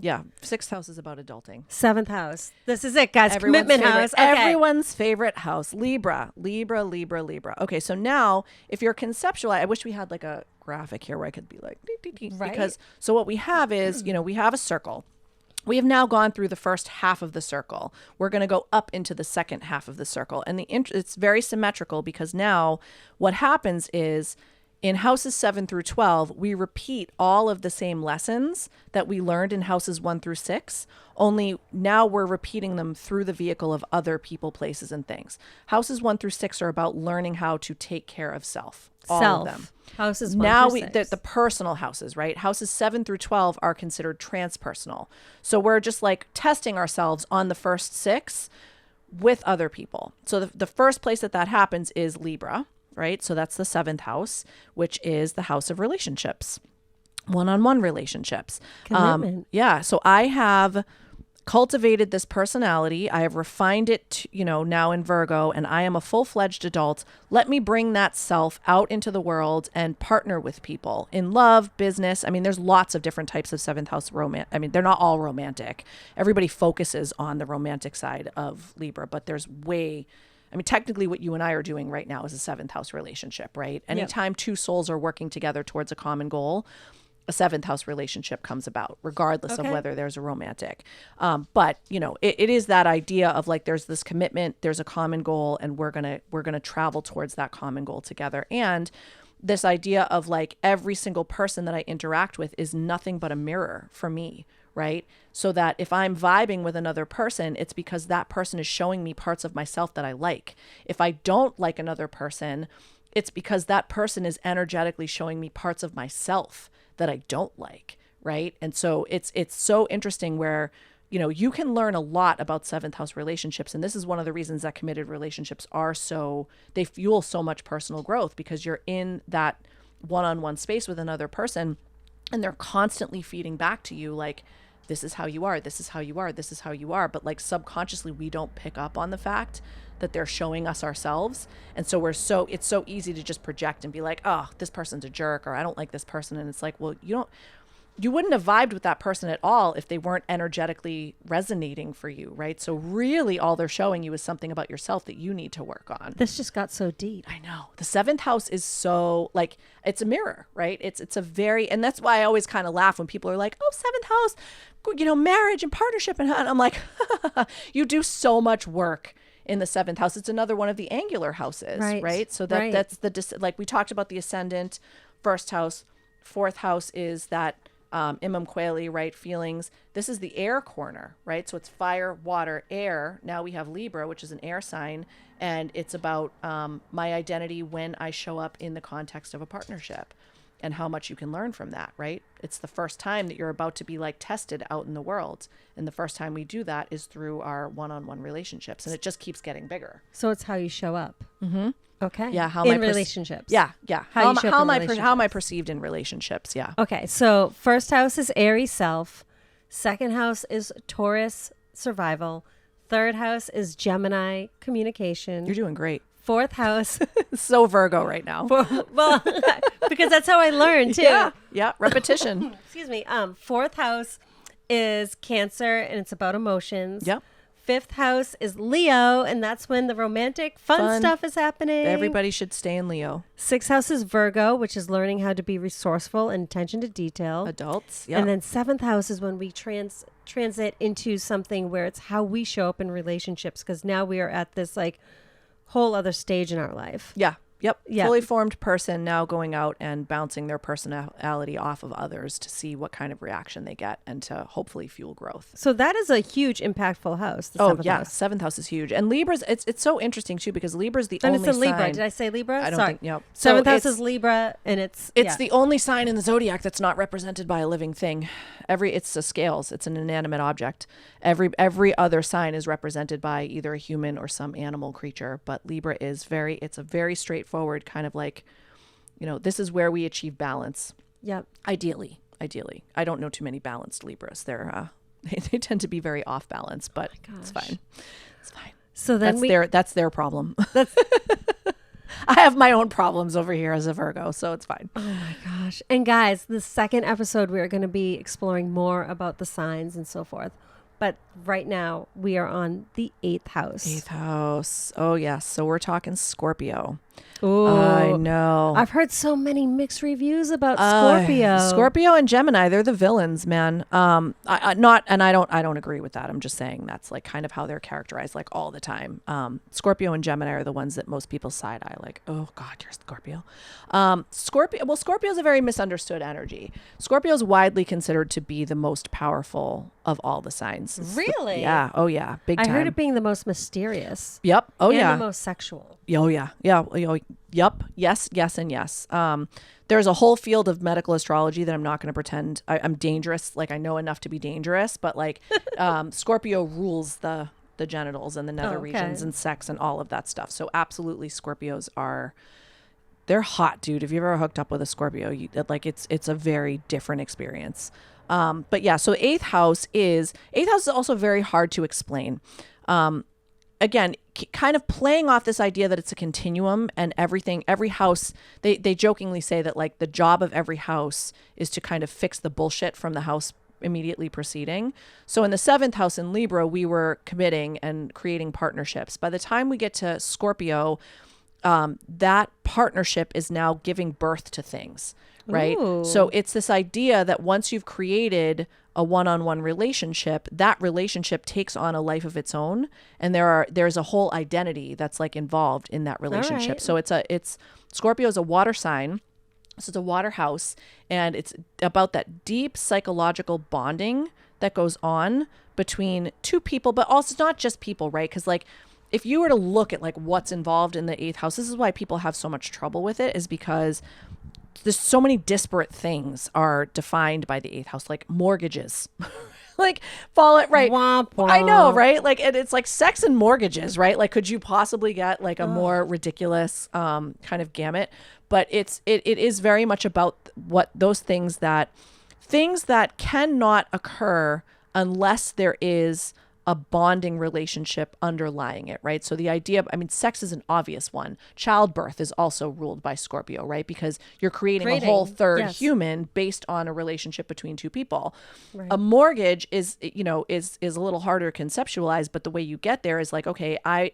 Yeah. 6th house is about adulting. 7th house. This is it, guys. Everyone's Commitment favorite, house. Okay. Everyone's favorite house. Libra. Okay, so now if you're conceptualizing, I wish we had like a graphic here where I could be like, right? Because so what we have is, we have a circle. We have now gone through the first half of the circle. We're going to go up into the second half of the circle. And it's very symmetrical because now what happens is, in houses 7 through 12, we repeat all of the same lessons that we learned in houses 1 through 6, only now we're repeating them through the vehicle of other people, places, and things. Houses 1 through 6 are about learning how to take care of self. All of them. Houses 1 now through 6. The personal houses, right? Houses 7 through 12 are considered transpersonal. So we're just like testing ourselves on the first 6 with other people. So the first place that happens is Libra. Right? So that's the 7th house, which is the house of relationships, one-on-one relationships. Commitment. So I have cultivated this personality. I have refined it, now in Virgo, and I am a full-fledged adult. Let me bring that self out into the world and partner with people in love, business. I mean, there's lots of different types of 7th house romance. I mean, they're not all romantic. Everybody focuses on the romantic side of Libra, but there's technically what you and I are doing right now is a 7th house relationship, right? Anytime two souls are working together towards a common goal, a 7th house relationship comes about, regardless of whether there's a romantic. But it is that idea of like, there's this commitment, there's a common goal, and we're gonna travel towards that common goal together. And this idea of like every single person that I interact with is nothing but a mirror for me, right? So that if I'm vibing with another person, it's because that person is showing me parts of myself that I like. If I don't like another person, it's because that person is energetically showing me parts of myself that I don't like, right? And so it's so interesting where, you can learn a lot about 7th house relationships. And this is one of the reasons that committed relationships they fuel so much personal growth, because you're in that one-on-one space with another person and they're constantly feeding back to you like, this is how you are, this is how you are, this is how you are. But like subconsciously, we don't pick up on the fact that they're showing us ourselves. And so it's so easy to just project and be like, oh, this person's a jerk, or I don't like this person. And it's like, well, you wouldn't have vibed with that person at all if they weren't energetically resonating for you, right? So really all they're showing you is something about yourself that you need to work on. This just got so deep. I know. The 7th house is so like, it's a mirror, right? It's a very, and that's why I always kind of laugh when people are like, oh, 7th house, marriage and partnership. And I'm like, you do so much work in the 7th house. It's another one of the angular houses, right? So that's like we talked about the ascendant, 1st house, 4th house is that Imam Kweli, right? Feelings. This is the air corner, right? So it's fire, water, air. Now we have Libra, which is an air sign. And it's about my identity when I show up in the context of a partnership. and how much you can learn from that, right? It's the first time that you're about to be like tested out in the world. And the first time we do that is through our one-on-one relationships. And it just keeps getting bigger. So it's how you show up. Mm-hmm. Okay. Yeah. How in relationships. Yeah. Yeah. How am I perceived in relationships? Yeah. Okay. So first house is Aries self. Second house is Taurus survival. Third house is Gemini communication. You're doing great. Fourth house. So Virgo right now. Well, because that's how I learned too. Yeah. Yeah. Repetition. Excuse me. Fourth house is Cancer, and it's about emotions. Yep. Fifth house is Leo, and that's when the romantic fun stuff is happening. Everybody should stay in Leo. Sixth house is Virgo, which is learning how to be resourceful and attention to detail. Adults. Yeah. And then seventh house is when we transit into something where it's how we show up in relationships, because now we are at this like whole other stage in our life. Yeah. Yep. Yeah. Fully formed person now going out and bouncing their personality off of others to see what kind of reaction they get and to hopefully fuel growth. So that is a huge impactful house. The seventh house. Seventh house is huge. And Libra's, it's so interesting too, because Libra's the only sign. And it's a Libra. Did I say Libra? I don't Sorry. think, yep. Seventh house is Libra, and it's the only sign in the zodiac that's not represented by a living thing. It's a scales. It's an inanimate object. Every other sign is represented by either a human or some animal creature. But Libra is it's a very straightforward kind of like, this is where we achieve balance. Yep. Ideally. I don't know too many balanced Libras. They tend to be very off balance, but it's fine. It's fine. So then that's their problem. I have my own problems over here as a Virgo, so it's fine. Oh my gosh. And guys, the second episode, we're going to be exploring more about the signs and so forth. But right now, we are on the 8th house. 8th house. Oh, yes. So we're talking Scorpio. Ooh. I know. I've heard so many mixed reviews about Scorpio. Scorpio and Gemini, they're the villains, man. I don't agree with that. I'm just saying that's like kind of how they're characterized like all the time. Scorpio and Gemini are the ones that most people side eye like, oh God, you're Scorpio. Scorpio is a very misunderstood energy. Scorpio is widely considered to be the most powerful of all the signs. Really? Yeah. Oh yeah. Big time. I heard it being the most mysterious. Yep. Oh and yeah. the most sexual. Oh yeah. Yeah. Yep. Yes, and yes. There's a whole field of medical astrology that I'm not going to pretend I'm dangerous. Like I know enough to be dangerous, but like Scorpio rules the genitals and the nether regions and sex and all of that stuff. So absolutely Scorpios they're hot, dude. If you've ever hooked up with a Scorpio, it's a very different experience. But yeah, so 8th house is also very hard to explain. Again, kind of playing off this idea that it's a continuum and every house, they jokingly say that like the job of every house is to kind of fix the bullshit from the house immediately preceding. So in the 7th house in Libra, we were committing and creating partnerships. By the time we get to Scorpio, that partnership is now giving birth to things, right? Ooh. So it's this idea that once you've created a one-on-one relationship, that relationship takes on a life of its own, and there's a whole identity that's like involved in that relationship. All right. So Scorpio is a water sign. So it's a water house, and it's about that deep psychological bonding that goes on between two people, but also not just people, right? Because like if you were to look at like what's involved in the 8th house, this is why people have so much trouble with it, is because there's so many disparate things are defined by the 8th house, like mortgages. Like fall it right. Womp womp. I know, right? Like it's like sex and mortgages, right? Like could you possibly get like a more ridiculous kind of gamut? But it is very much about what those things that cannot occur unless there is a bonding relationship underlying it, right? So the idea of, sex is an obvious one. Childbirth is also ruled by Scorpio, right? Because you're creating a whole third human based on a relationship between two people. Right. A mortgage is a little harder to conceptualize, but the way you get there is like, okay, I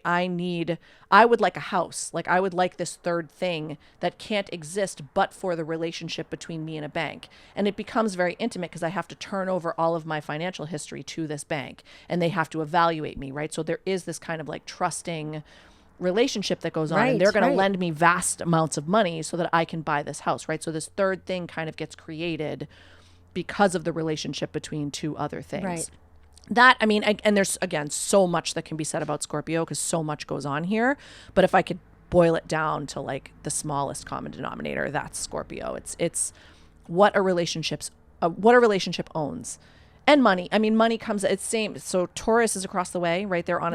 would like a house. Like I would like this third thing that can't exist but for the relationship between me and a bank. And it becomes very intimate because I have to turn over all of my financial history to this bank, and they have to evaluate me, right? So there is this kind of like trusting relationship that goes on, and they're going to lend me vast amounts of money so that I can buy this house, right? So this third thing kind of gets created because of the relationship between two other things. Right. That, and there's, again, so much that can be said about Scorpio because so much goes on here. But if I could boil it down to like the smallest common denominator, that's Scorpio. It's what a relationship owns. And money. I mean, money comes, it's same. So Taurus is across the way, right? They're on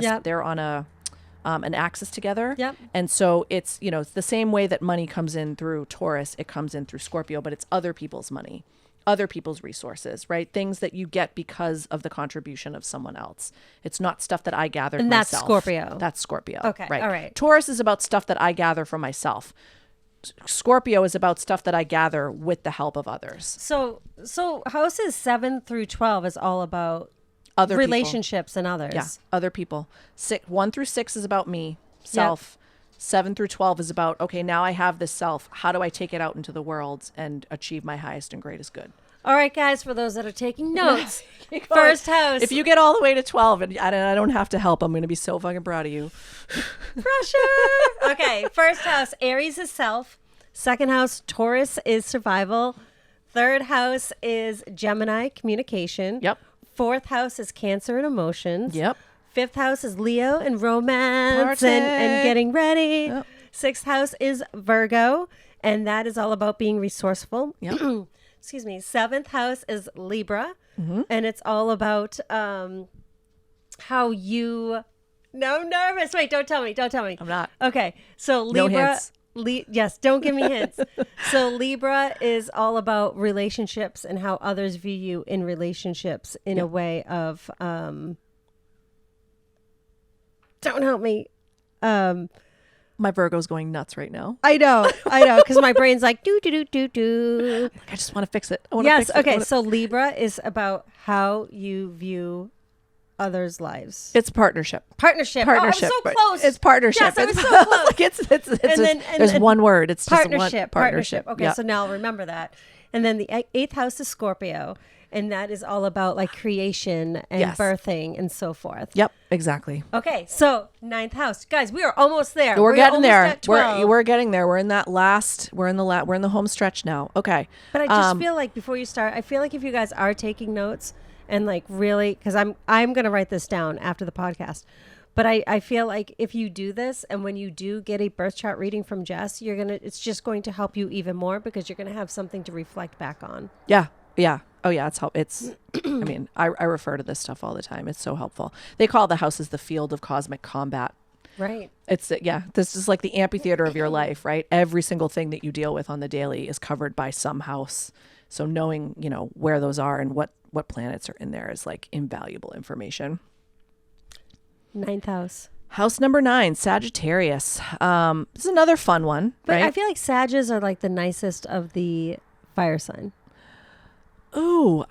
an axis together. Yep. And so it's, it's the same way that money comes in through Taurus, it comes in through Scorpio, but it's other people's money, other people's resources, right? Things that you get because of the contribution of someone else. It's not stuff that I gathered and myself. that's Scorpio. That's Scorpio. Okay. Right. All right. Taurus is about stuff that I gather for myself. Scorpio is about stuff that I gather with the help of others. So houses 7 through 12 is all about Other relationships and others. Yeah, other people. 1 through 6 is about me, self. Yep. 7 through 12 is about, okay, now I have this self. How do I take it out into the world and achieve my highest and greatest good? All right, guys, for those that are taking notes, first house. If you get all the way to 12 and I don't have to help, I'm going to be so fucking proud of you. Pressure. Okay, first house, Aries is self. Second house, Taurus is survival. Third house is Gemini, communication. Yep. Fourth house is Cancer and emotions. Yep. Fifth house is Leo and romance and getting ready. Yep. Sixth house is Virgo, and that is all about being resourceful. Yep. Excuse me. Seventh house is Libra, and it's all about how you... No, I'm nervous. Wait, don't tell me. I'm not. Okay, so No Libra... hints. Yes, don't give me hints. So Libra is all about relationships and how others view you in relationships in a way of... don't help me. My Virgo's going nuts right now. I know, because my brain's like, do. I just want to fix it. Yes, okay, so Libra is about how you view others' lives. It's partnership. Partnership. Oh, I'm so close. It's partnership. Yes, I was so close. There's one word. It's partnership. Just partnership. Okay, so now I'll remember that. And then the eighth house is Scorpio, and that is all about like creation and birthing and so forth. Yep, exactly. Okay, so ninth house, guys, we are almost there. We're getting there. At 12. We're getting there. We're in that last. We're in the home stretch now. Okay. But I just feel like before you start, I feel like if you guys are taking notes and like really, because I'm gonna write this down after the podcast. But I feel like if you do this, and when you do get a birth chart reading from Jess, it's just going to help you even more because you're going to have something to reflect back on. Yeah. Oh yeah. It's I mean, I refer to this stuff all the time. It's so helpful. They call the houses the field of cosmic combat. Right. This is like the amphitheater of your life, right? Every single thing that you deal with on the daily is covered by some house. So knowing, where those are and what planets are in there is like invaluable information. Ninth house. House number 9, Sagittarius. This is another fun one, but right? I feel like Sages are like the nicest of the fire sign. Ooh,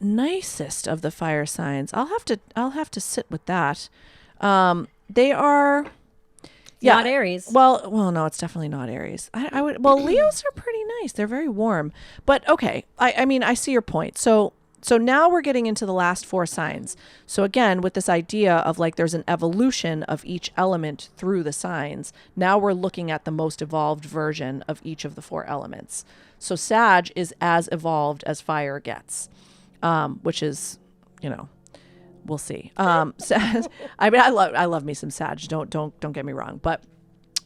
nicest of the fire signs. I'll have to sit with that. They are not Aries. Well, no, it's definitely not Aries. Leos are pretty nice. They're very warm. But okay, I mean, I see your point. So now we're getting into the last 4 signs. So again, with this idea of like there's an evolution of each element through the signs, now we're looking at the most evolved version of each of the 4 elements. So Sag is as evolved as fire gets, which is, we'll see. I mean, I love me some Sag. Don't get me wrong. But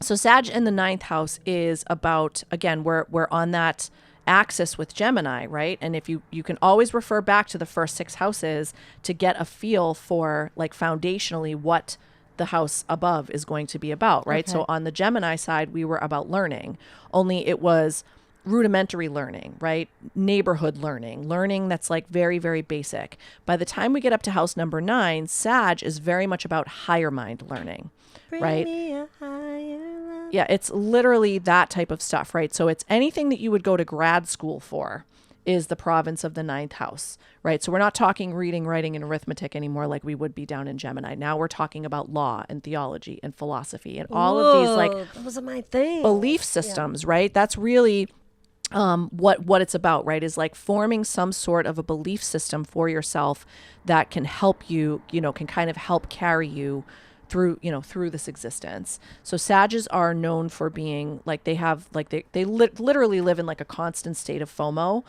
so Sag in the 9th house is about, again, we're on that axis with Gemini, right? And if you can always refer back to the first 6 houses to get a feel for like foundationally what the house above is going to be about, right? Okay. So on the Gemini side, we were about learning, only it was rudimentary learning, right? Neighborhood learning that's like very, very basic. By the time we get up to house number 9, Sag is very much about higher mind learning, right? Yeah, it's literally that type of stuff, right? So it's anything that you would go to grad school for is the province of the 9th house, right? So we're not talking reading, writing, and arithmetic anymore like we would be down in Gemini. Now we're talking about law and theology and philosophy and all of these like those are my things. Belief systems, right? That's really what it's about, right? Is like forming some sort of a belief system for yourself that can help you, can kind of help carry you through this existence. So Sages are known for being like, they have like, they literally live in like a constant state of FOMO.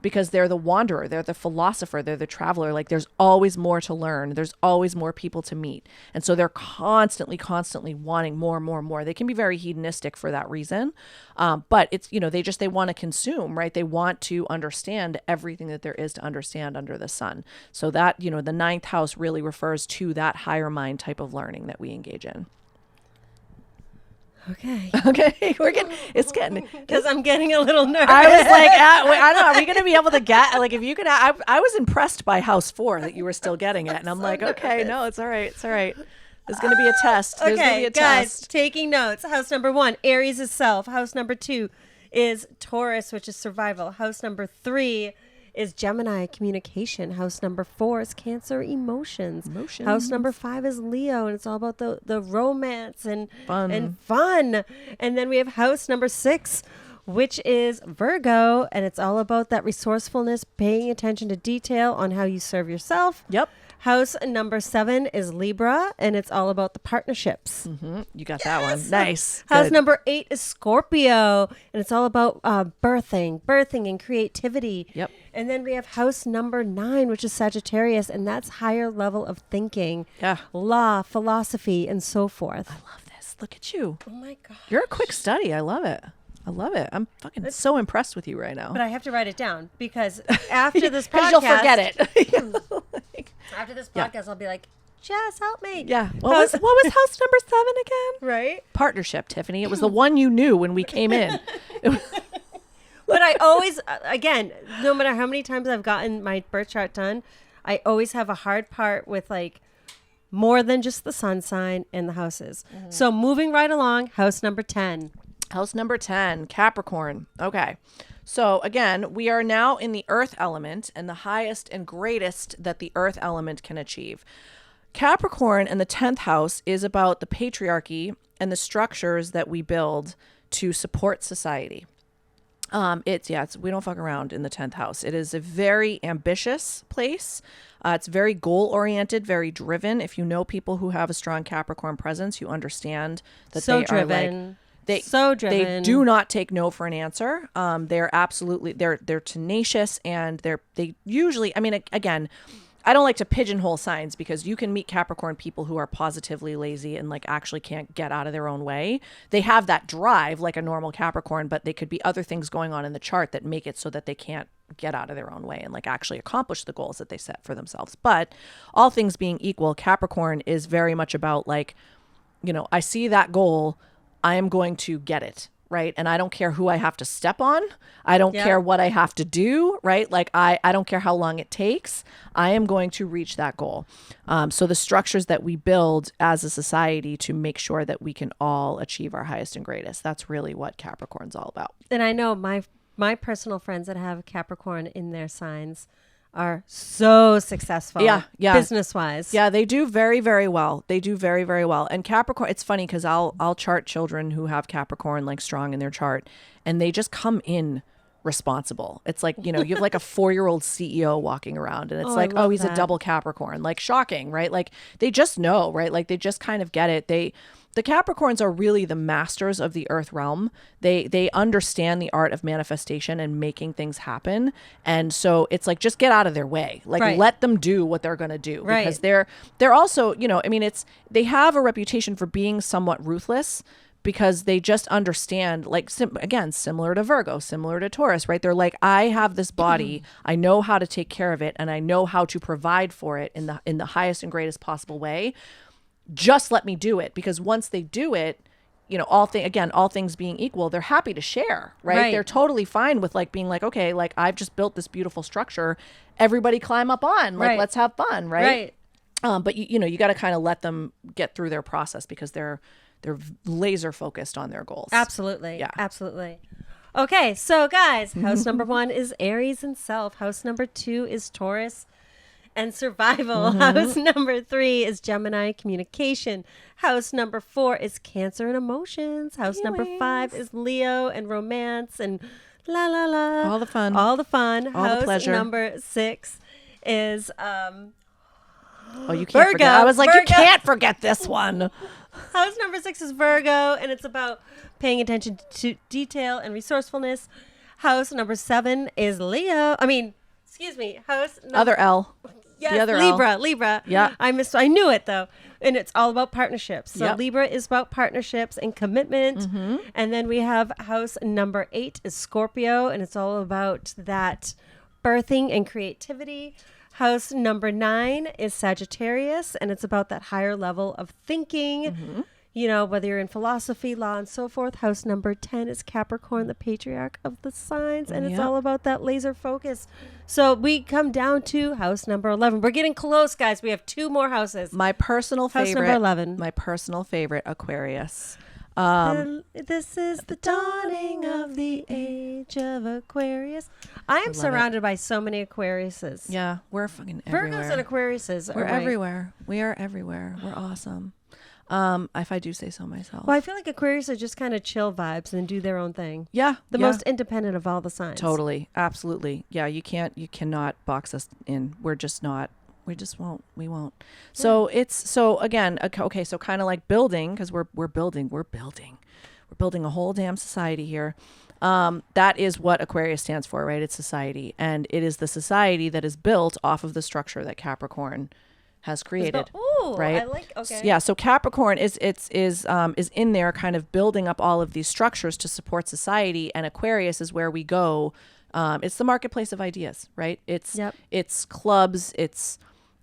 because they're the wanderer, they're the philosopher, they're the traveler. Like there's always more to learn. There's always more people to meet. And so they're constantly wanting more and more and more. They can be very hedonistic for that reason. But it's, they want to consume, right? They want to understand everything that there is to understand under the sun. So that, the ninth house really refers to that higher mind type of learning that we engage in. Okay. Because I'm getting a little nervous. I was like, I don't know. Are we going to be able to get, like, if you could, I was impressed by house 4 that you were still getting it. And I'm like, okay, no, it's all right. It's all right. There's going to be a test. There's going to be a guys, test. Taking notes. House number 1, Aries is self. House number 2 is Taurus, which is survival. House number 3 is Gemini, communication. House number 4 is Cancer, emotions. House number 5 is Leo, and it's all about the romance and fun. And then we have house number 6, which is Virgo, and it's all about that resourcefulness, paying attention to detail on how you serve yourself. Yep. House number 7 is Libra, and it's all about the partnerships. Mm-hmm. You got that one. Nice. House Good. number 8 is Scorpio, and it's all about birthing and creativity. Yep. And then we have house number 9, which is Sagittarius, and that's higher level of thinking, law, philosophy, and so forth. I love this. Look at you. Oh my God. You're a quick study. I love it. I'm fucking so impressed with you right now. But I have to write it down because after this podcast, you'll forget it. After this podcast, I'll be like, Jess, help me. Yeah. What was house number 7 again? Right. Partnership, Tiffany. It was the one you knew when we came in. But I always, again, no matter how many times I've gotten my birth chart done, I always have a hard part with like more than just the sun sign and the houses. Mm-hmm. So moving right along, house number 10. House number 10, Capricorn. Okay. So again, we are now in the earth element and the highest and greatest that the earth element can achieve. Capricorn and the 10th house is about the patriarchy and the structures that we build to support society. We don't fuck around in the 10th house. It is a very ambitious place. It's very goal oriented, very driven. If you know people who have a strong Capricorn presence, you understand that so they driven. are like, They driven. They do not take no for an answer. They're absolutely, they're tenacious, and they usually, I mean, again, I don't like to pigeonhole signs because you can meet Capricorn people who are positively lazy and like actually can't get out of their own way. They have that drive like a normal Capricorn, but they could be other things going on in the chart that make it so that they can't get out of their own way and like actually accomplish the goals that they set for themselves. But all things being equal, Capricorn is very much about like, I see that goal, I am going to get it, right? And I don't care who I have to step on. I don't care what I have to do, right? Like I don't care how long it takes. I am going to reach that goal. So the structures that we build as a society to make sure that we can all achieve our highest and greatest, that's really what Capricorn's all about. And I know my personal friends that have Capricorn in their signs are so successful. Business-wise. Yeah, they do very, very well. They do very, very well. And Capricorn, it's funny because I'll chart children who have Capricorn like strong in their chart, and they just come in responsible. It's like, you have like a 4-year-old CEO walking around, and it's he's a double Capricorn. Like shocking, right? Like they just know, right? Like they just kind of get it. The Capricorns are really the masters of the earth realm. They understand the art of manifestation and making things happen. And so it's like, just get out of their way. Like let them do what they're going to do. Right. Because they're also, they have a reputation for being somewhat ruthless because they just understand, like, again, similar to Virgo, similar to Taurus, right? They're like, I have this body, I know how to take care of it, and I know how to provide for it in the highest and greatest possible way. Just let me do it, because once they do it, all things being equal, they're happy to share, right? They're totally fine with like being like, okay, like I've just built this beautiful structure, everybody climb up on, like let's have fun, right? But you got to kind of let them get through their process because they're laser focused on their goals. Absolutely. Yeah. Absolutely. Okay, so guys, house number 1 is Aries and self. House number 2 is Taurus and survival. House number 3 is Gemini, communication. House number 4 is Cancer and emotions. House number 5 is Leo and romance and la la la. All the fun. All the fun. All House the pleasure. number 6 is you can't Virgo. forget. I was like, Virgo. you can't forget this one. House number 6 is Virgo, and it's about paying attention to detail and resourcefulness. House number 7 is Leo. Excuse me. House number Other L. Yes, The other L. Libra. Yeah. I knew it though. And it's all about partnerships. So Yep. Libra is about partnerships and commitment. And then we have house number 8 is Scorpio, and it's all about that birthing and creativity. House number 9 is Sagittarius, and it's about that higher level of thinking. You know, whether you're in philosophy, law, and so forth. House number 10 is Capricorn, the patriarch of the signs, and it's Yep. all about that laser focus. So we come down to house number 11. We're getting close, guys. We have 2 more houses. My personal House favorite. number 11. My personal favorite, Aquarius. This is the dawning of the age of Aquarius. I am surrounded by so many Aquariuses. Yeah, we're fucking Virgos everywhere. and Aquariuses We're are right. everywhere. We are everywhere. We're awesome. If I do say so myself. Well, I feel like Aquarius are just kind of chill vibes and do their own thing. Yeah. The yeah. most independent of all the signs. Totally. Absolutely. Yeah, you cannot box us in. We're just not. We just won't. We won't. So again, okay, so kind of like building, because we're building a whole damn society here. That is what Aquarius stands for, right? It's society. And it is the society that is built off of the structure that Capricorn has created. Ooh, right? I like, okay. Yeah. So Capricorn is in there kind of building up all of these structures to support society. And Aquarius is where we go. It's the marketplace of ideas, right? It's it's clubs, it's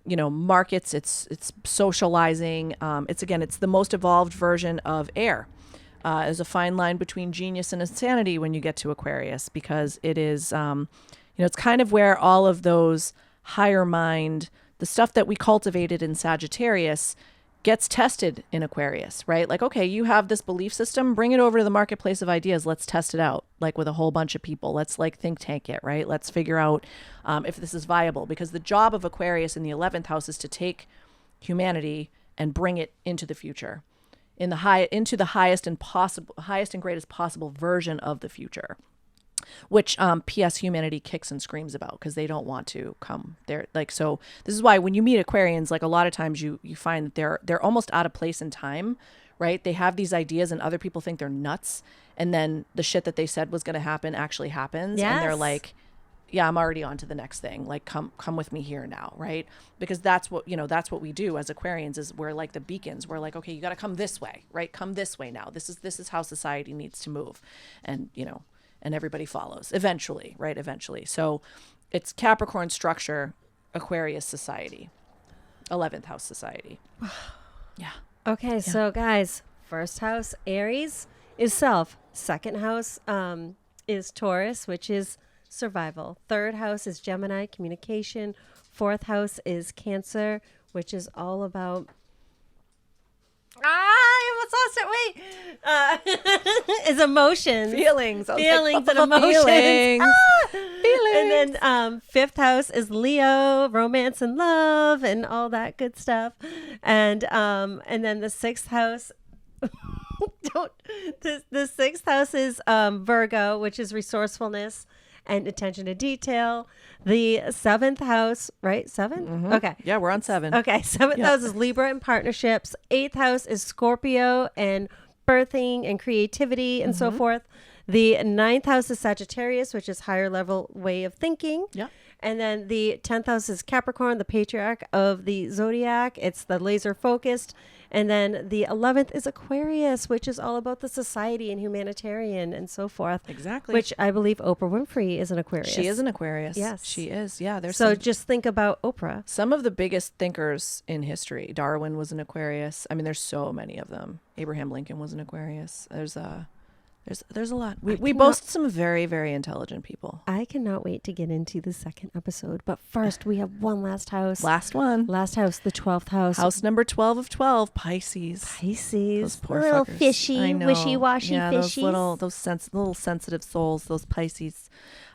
markets, it's socializing. It's the most evolved version of air. There's a fine line between genius and insanity when you get to Aquarius, because it is, it's kind of where all of those higher mind, the stuff that we cultivated in Sagittarius, gets tested in Aquarius, right? Like, okay, you have this belief system, bring it over to the marketplace of ideas. Let's test it out, like with a whole bunch of people. Let's like think tank it, right? Let's figure out if this is viable, because the job of Aquarius in the 11th house is to take humanity and bring it into the future, into the highest and greatest possible version of the future, which PS humanity kicks and screams about, because they don't want to come there. Like, so this is why when you meet Aquarians, like a lot of times you find that they're almost out of place in time, right? They have these ideas and other people think they're nuts, and then the shit that they said was going to happen actually happens. Yes. And they're like, yeah, I'm already on to the next thing. Like, come with me here now, right? Because that's what we do as Aquarians, is we're like the beacons. We're like, okay, you got to come this way, right? Come this way now. This is how society needs to move. And, and everybody follows eventually, right? Eventually. So it's Capricorn structure, Aquarius society, 11th house society. Yeah. Okay, so guys, first house, Aries, is self. Second house is Taurus, which is survival. Third house is Gemini, communication. Fourth house is Cancer, which is all about... I almost lost it. Wait. Is emotions. Feelings. Feelings and emotions. Feelings. Feelings. And then fifth house is Leo, romance and love and all that good stuff. And then the sixth house... The sixth house is Virgo, which is resourcefulness and attention to detail. The seventh house, right? 7? Mm-hmm. Okay. Yeah, we're on 7. Okay. Seventh house is Libra and partnerships. Eighth house is Scorpio and birthing and creativity and so forth. The ninth house is Sagittarius, which is higher level way of thinking. Yeah. And then the 10th house is Capricorn, the patriarch of the zodiac. It's the laser focused. And then the 11th is Aquarius, which is all about the society and humanitarian and so forth. Exactly. Which I believe Oprah Winfrey is an Aquarius. She is an Aquarius. Yes. She is. Yeah. So just think about Oprah. Some of the biggest thinkers in history. Darwin was an Aquarius. I mean, there's so many of them. Abraham Lincoln was an Aquarius. There's a lot. We boast some very, very intelligent people. I cannot wait to get into the second episode. But first, we have one last house. Last one. Last house, the 12th house. House number 12 of 12, Pisces. Pisces. Those poor little fuckers. fishy, I know. wishy-washy yeah, fishies. Those little sensitive souls, those Pisces.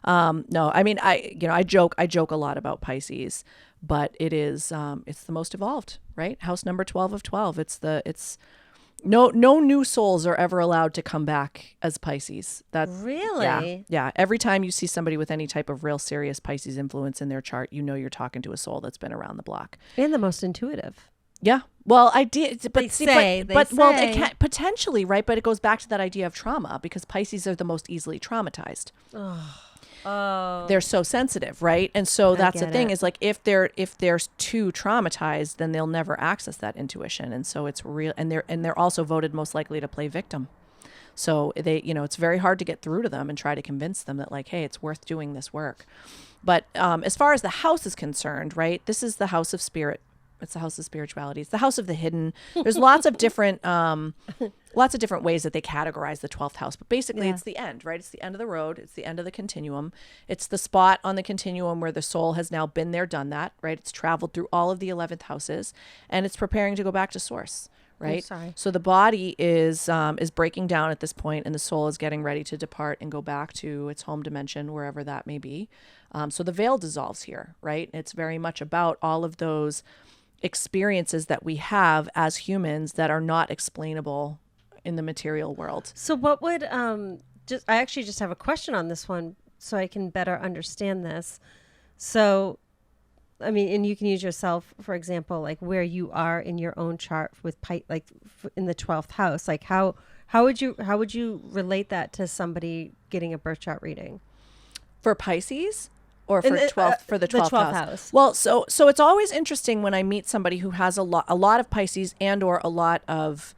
No, I mean, I joke a lot about Pisces, but it is, it's the most evolved, right? House number 12 of 12. No new souls are ever allowed to come back as Pisces. That's Really? Yeah. Every time you see somebody with any type of real serious Pisces influence in their chart, you're talking to a soul that's been around the block. And the most intuitive. Yeah. Well, I did, but They see, say, but they well, it say. can't potentially, right? But it goes back to that idea of trauma because Pisces are the most easily traumatized. Oh, They're so sensitive, right? And so that's the get thing it. is like if they're too traumatized, then they'll never access that intuition. And so it's real, and they're also voted most likely to play victim. So they, it's very hard to get through to them and try to convince them that like, hey, it's worth doing this work. But as far as the house is concerned, right? This is the house of spirit. It's the house of spirituality. It's the house of the hidden. There's lots of different ways that they categorize the 12th house. But basically, it's the end, right? It's the end of the road. It's the end of the continuum. It's the spot on the continuum where the soul has now been there, done that, right? It's traveled through all of the 11th houses, and it's preparing to go back to source. Right. sorry. So the body is breaking down at this point, and the soul is getting ready to depart and go back to its home dimension, wherever that may be. So the veil dissolves here. Right. It's very much about all of those experiences that we have as humans that are not explainable in the material world. So what would I actually just have a question on this one so I can better understand this. So I mean, and you can use yourself, for example, like where you are in your own chart with in the 12th house. Like how would you relate that to somebody getting a birth chart reading? For Pisces or for the 12th house? Well, so it's always interesting when I meet somebody who has a lot of Pisces and or a lot of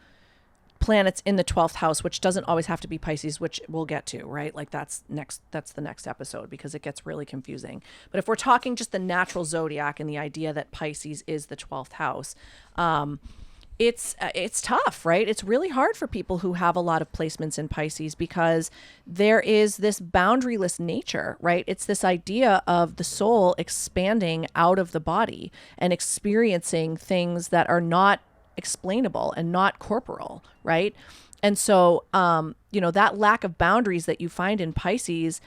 planets in the 12th house, which doesn't always have to be Pisces, which we'll get to, right? Like that's the next episode because it gets really confusing. But if we're talking just the natural zodiac and the idea that Pisces is the 12th house, it's tough, right? It's really hard for people who have a lot of placements in Pisces because there is this boundaryless nature, right? It's this idea of the soul expanding out of the body and experiencing things that are not explainable and not corporal, right? And so, that lack of boundaries that you find in Pisces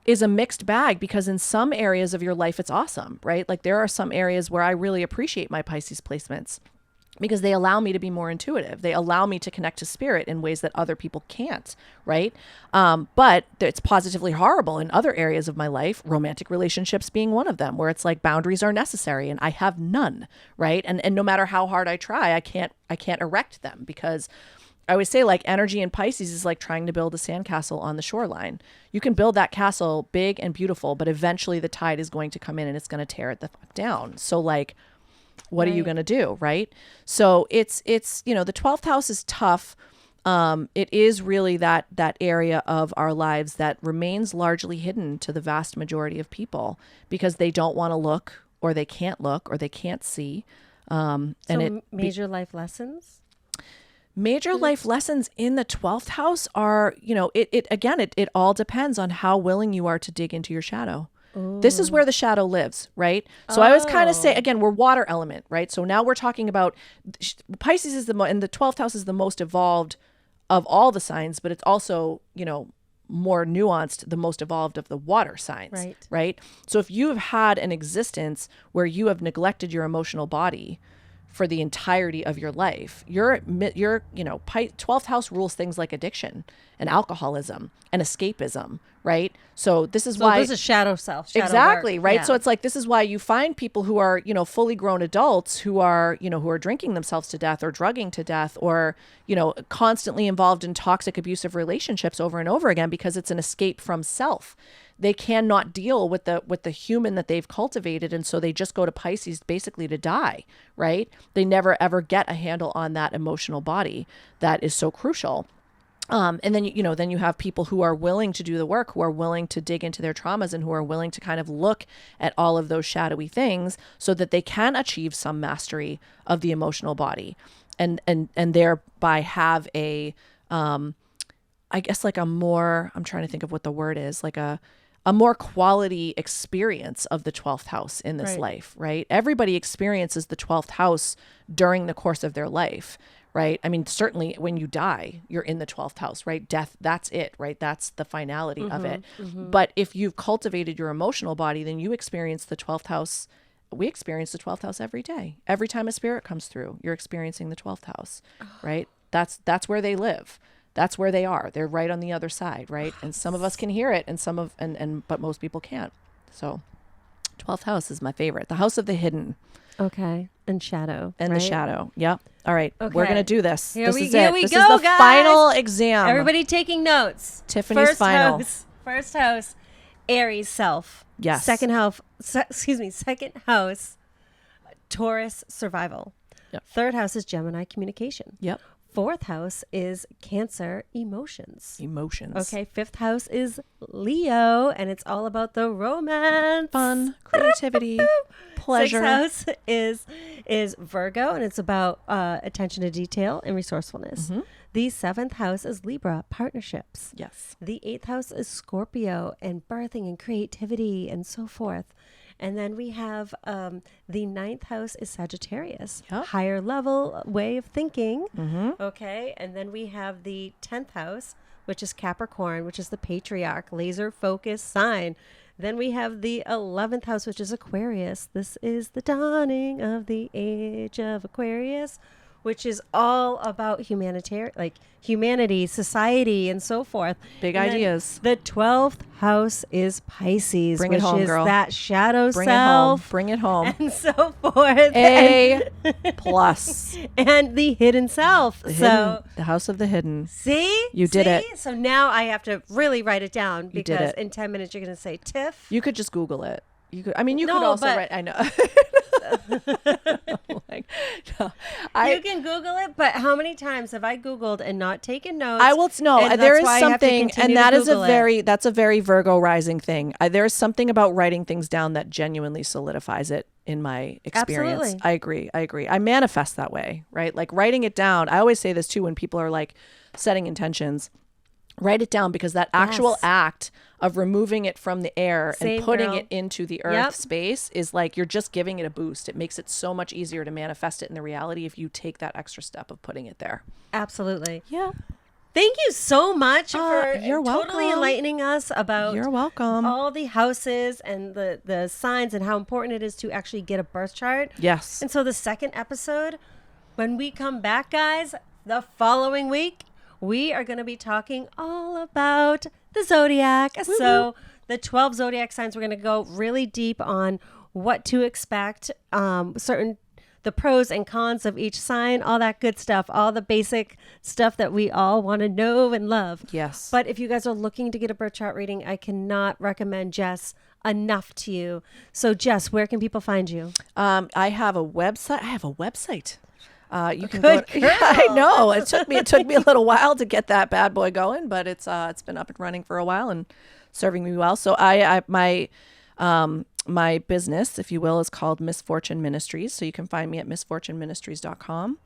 is a mixed bag because in some areas of your life, it's awesome, right? Like there are some areas where I really appreciate my Pisces placements because they allow me to be more intuitive. They allow me to connect to spirit in ways that other people can't, right? But it's positively horrible in other areas of my life, romantic relationships being one of them, where it's like boundaries are necessary and I have none, right? And no matter how hard I try, I can't erect them because I always say like energy in Pisces is like trying to build a sandcastle on the shoreline. You can build that castle big and beautiful, but eventually the tide is going to come in and it's going to tear it the fuck down. So like, what are you going to do? Right. So it's, the 12th house is tough. It is really that area of our lives that remains largely hidden to the vast majority of people because they don't want to look or they can't look or they can't see. Major life lessons? Major life lessons in the 12th house are, it all depends on how willing you are to dig into your shadow. Ooh. This is where the shadow lives, right? So I always kind of say, again, we're water element, right? So now we're talking about Pisces is and the 12th house is the most evolved of all the signs, but it's also, more nuanced, the most evolved of the water signs, right? So if you have had an existence where you have neglected your emotional body for the entirety of your life, your 12th house rules things like addiction and alcoholism and escapism, right? So this is why this is shadow self. Exactly, work. right? Yeah. So it's like this is why you find people who are, fully grown adults who are drinking themselves to death or drugging to death or, constantly involved in toxic abusive relationships over and over again because it's an escape from self. They cannot deal with the human that they've cultivated. And so they just go to Pisces basically to die, right? They never, ever get a handle on that emotional body that is so crucial. And then, then you have people who are willing to do the work, who are willing to dig into their traumas and who are willing to kind of look at all of those shadowy things so that they can achieve some mastery of the emotional body and thereby have a, I guess like I'm trying to think of what the word is, like a more quality experience of the 12th house in this life, right? Everybody experiences the 12th house during the course of their life, right? I mean, certainly when you die, you're in the 12th house, right? Death, that's it, right? That's the finality of it. Mm-hmm. But if you've cultivated your emotional body, then you experience the 12th house. We experience the 12th house every day. Every time a spirit comes through, you're experiencing the 12th house, right? That's where they live. That's where they are. They're right on the other side, right? And some of us can hear it but most people can't. So 12th house is my favorite. The house of the hidden. Okay. And shadow. and right? the shadow. Yep. All right. We're Okay. going to do this. Here This we- is here it. we This go, is the guys. final exam. Everybody taking notes. Tiffany's First final. house. First house. Aries, self. Yes. Second house. Second house. Taurus, survival. Yep. Third house is Gemini, communication. Yep. Fourth house is Cancer, emotions. Emotions. Okay. Fifth house is Leo, and it's all about the romance. Fun, creativity, pleasure. Sixth house is Virgo, and it's about attention to detail and resourcefulness. Mm-hmm. The seventh house is Libra, partnerships. Yes. The eighth house is Scorpio, and birthing and creativity and so forth. And then we have the ninth house is Sagittarius, Yep. higher level way of thinking. Mm-hmm. Okay. And then we have the 10th house, which is Capricorn, which is the patriarch, laser focused sign. Then we have the 11th house, which is Aquarius. This is the dawning of the age of Aquarius, which is all about humanity, society, and so forth. Big And then ideas. The 12th house is Pisces, Bring it which home, is girl. that shadow Bring it home. self, Bring it home. and so forth. A plus. And the hidden self. The house of the hidden. See? You did See? it. So now I have to really write it down You did because it. in 10 minutes you're going to say Tiff. You could just Google it. You could. I mean, you No, could also but- write. I know. Like, no. You can Google it, but how many times have I Googled and not taken notes? I will no. And There that's is why I have to something, continue and to that is Google it. that's a very Virgo rising thing. There is something about writing things down that genuinely solidifies it in my experience. Absolutely. I agree. I manifest that way, right? Like writing it down. I always say this too when people are like setting intentions. Write it down because that actual Yes. act of removing it from the air Same, and putting girl. it into the earth Yep. space is like you're just giving it a boost. It makes it so much easier to manifest it in the reality if you take that extra step of putting it there. Absolutely. Yeah. Thank you so much for you're totally welcome. enlightening us about You're welcome. all the houses and the signs and how important it is to actually get a birth chart. Yes. And so the second episode, when we come back, guys, the following week, we are going to be talking all about the zodiac. Woo-woo. So the 12 zodiac signs, we're going to go really deep on what to expect, the pros and cons of each sign, all that good stuff, all the basic stuff that we all want to know and love. Yes. But if you guys are looking to get a birth chart reading, I cannot recommend Jess enough to you. So Jess, where can people find you? I have a website. You can Good go. girl. Yeah, I know. It took me a little while to get that bad boy going, but it's been up and running for a while and serving me well. So my business, if you will, is called MsFortune Ministries. So you can find me at MsFortuneMinistries.com.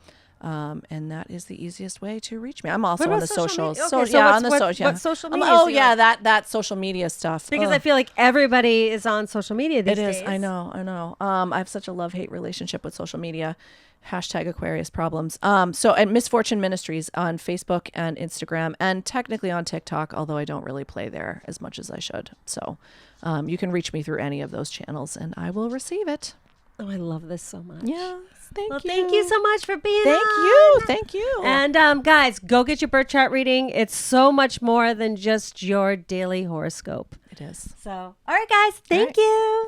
And that is the easiest way to reach me. I'm also What on about the social socials. media? Okay, so on the social. what social media Oh is yeah, yours? that social media stuff. Because Ugh. I feel like everybody is on social media these It is. days. I know. I have such a love-hate relationship with social media. #Aquarius problems. So at MsFortune Ministries on Facebook and Instagram and technically on TikTok, although I don't really play there as much as I should. So you can reach me through any of those channels and I will receive it. Oh, I love this so much. Yeah. Thank you so much for being Thank on. you. Thank you. And guys, go get your birth chart reading. It's so much more than just your daily horoscope. It is. So, all right, guys, thank you.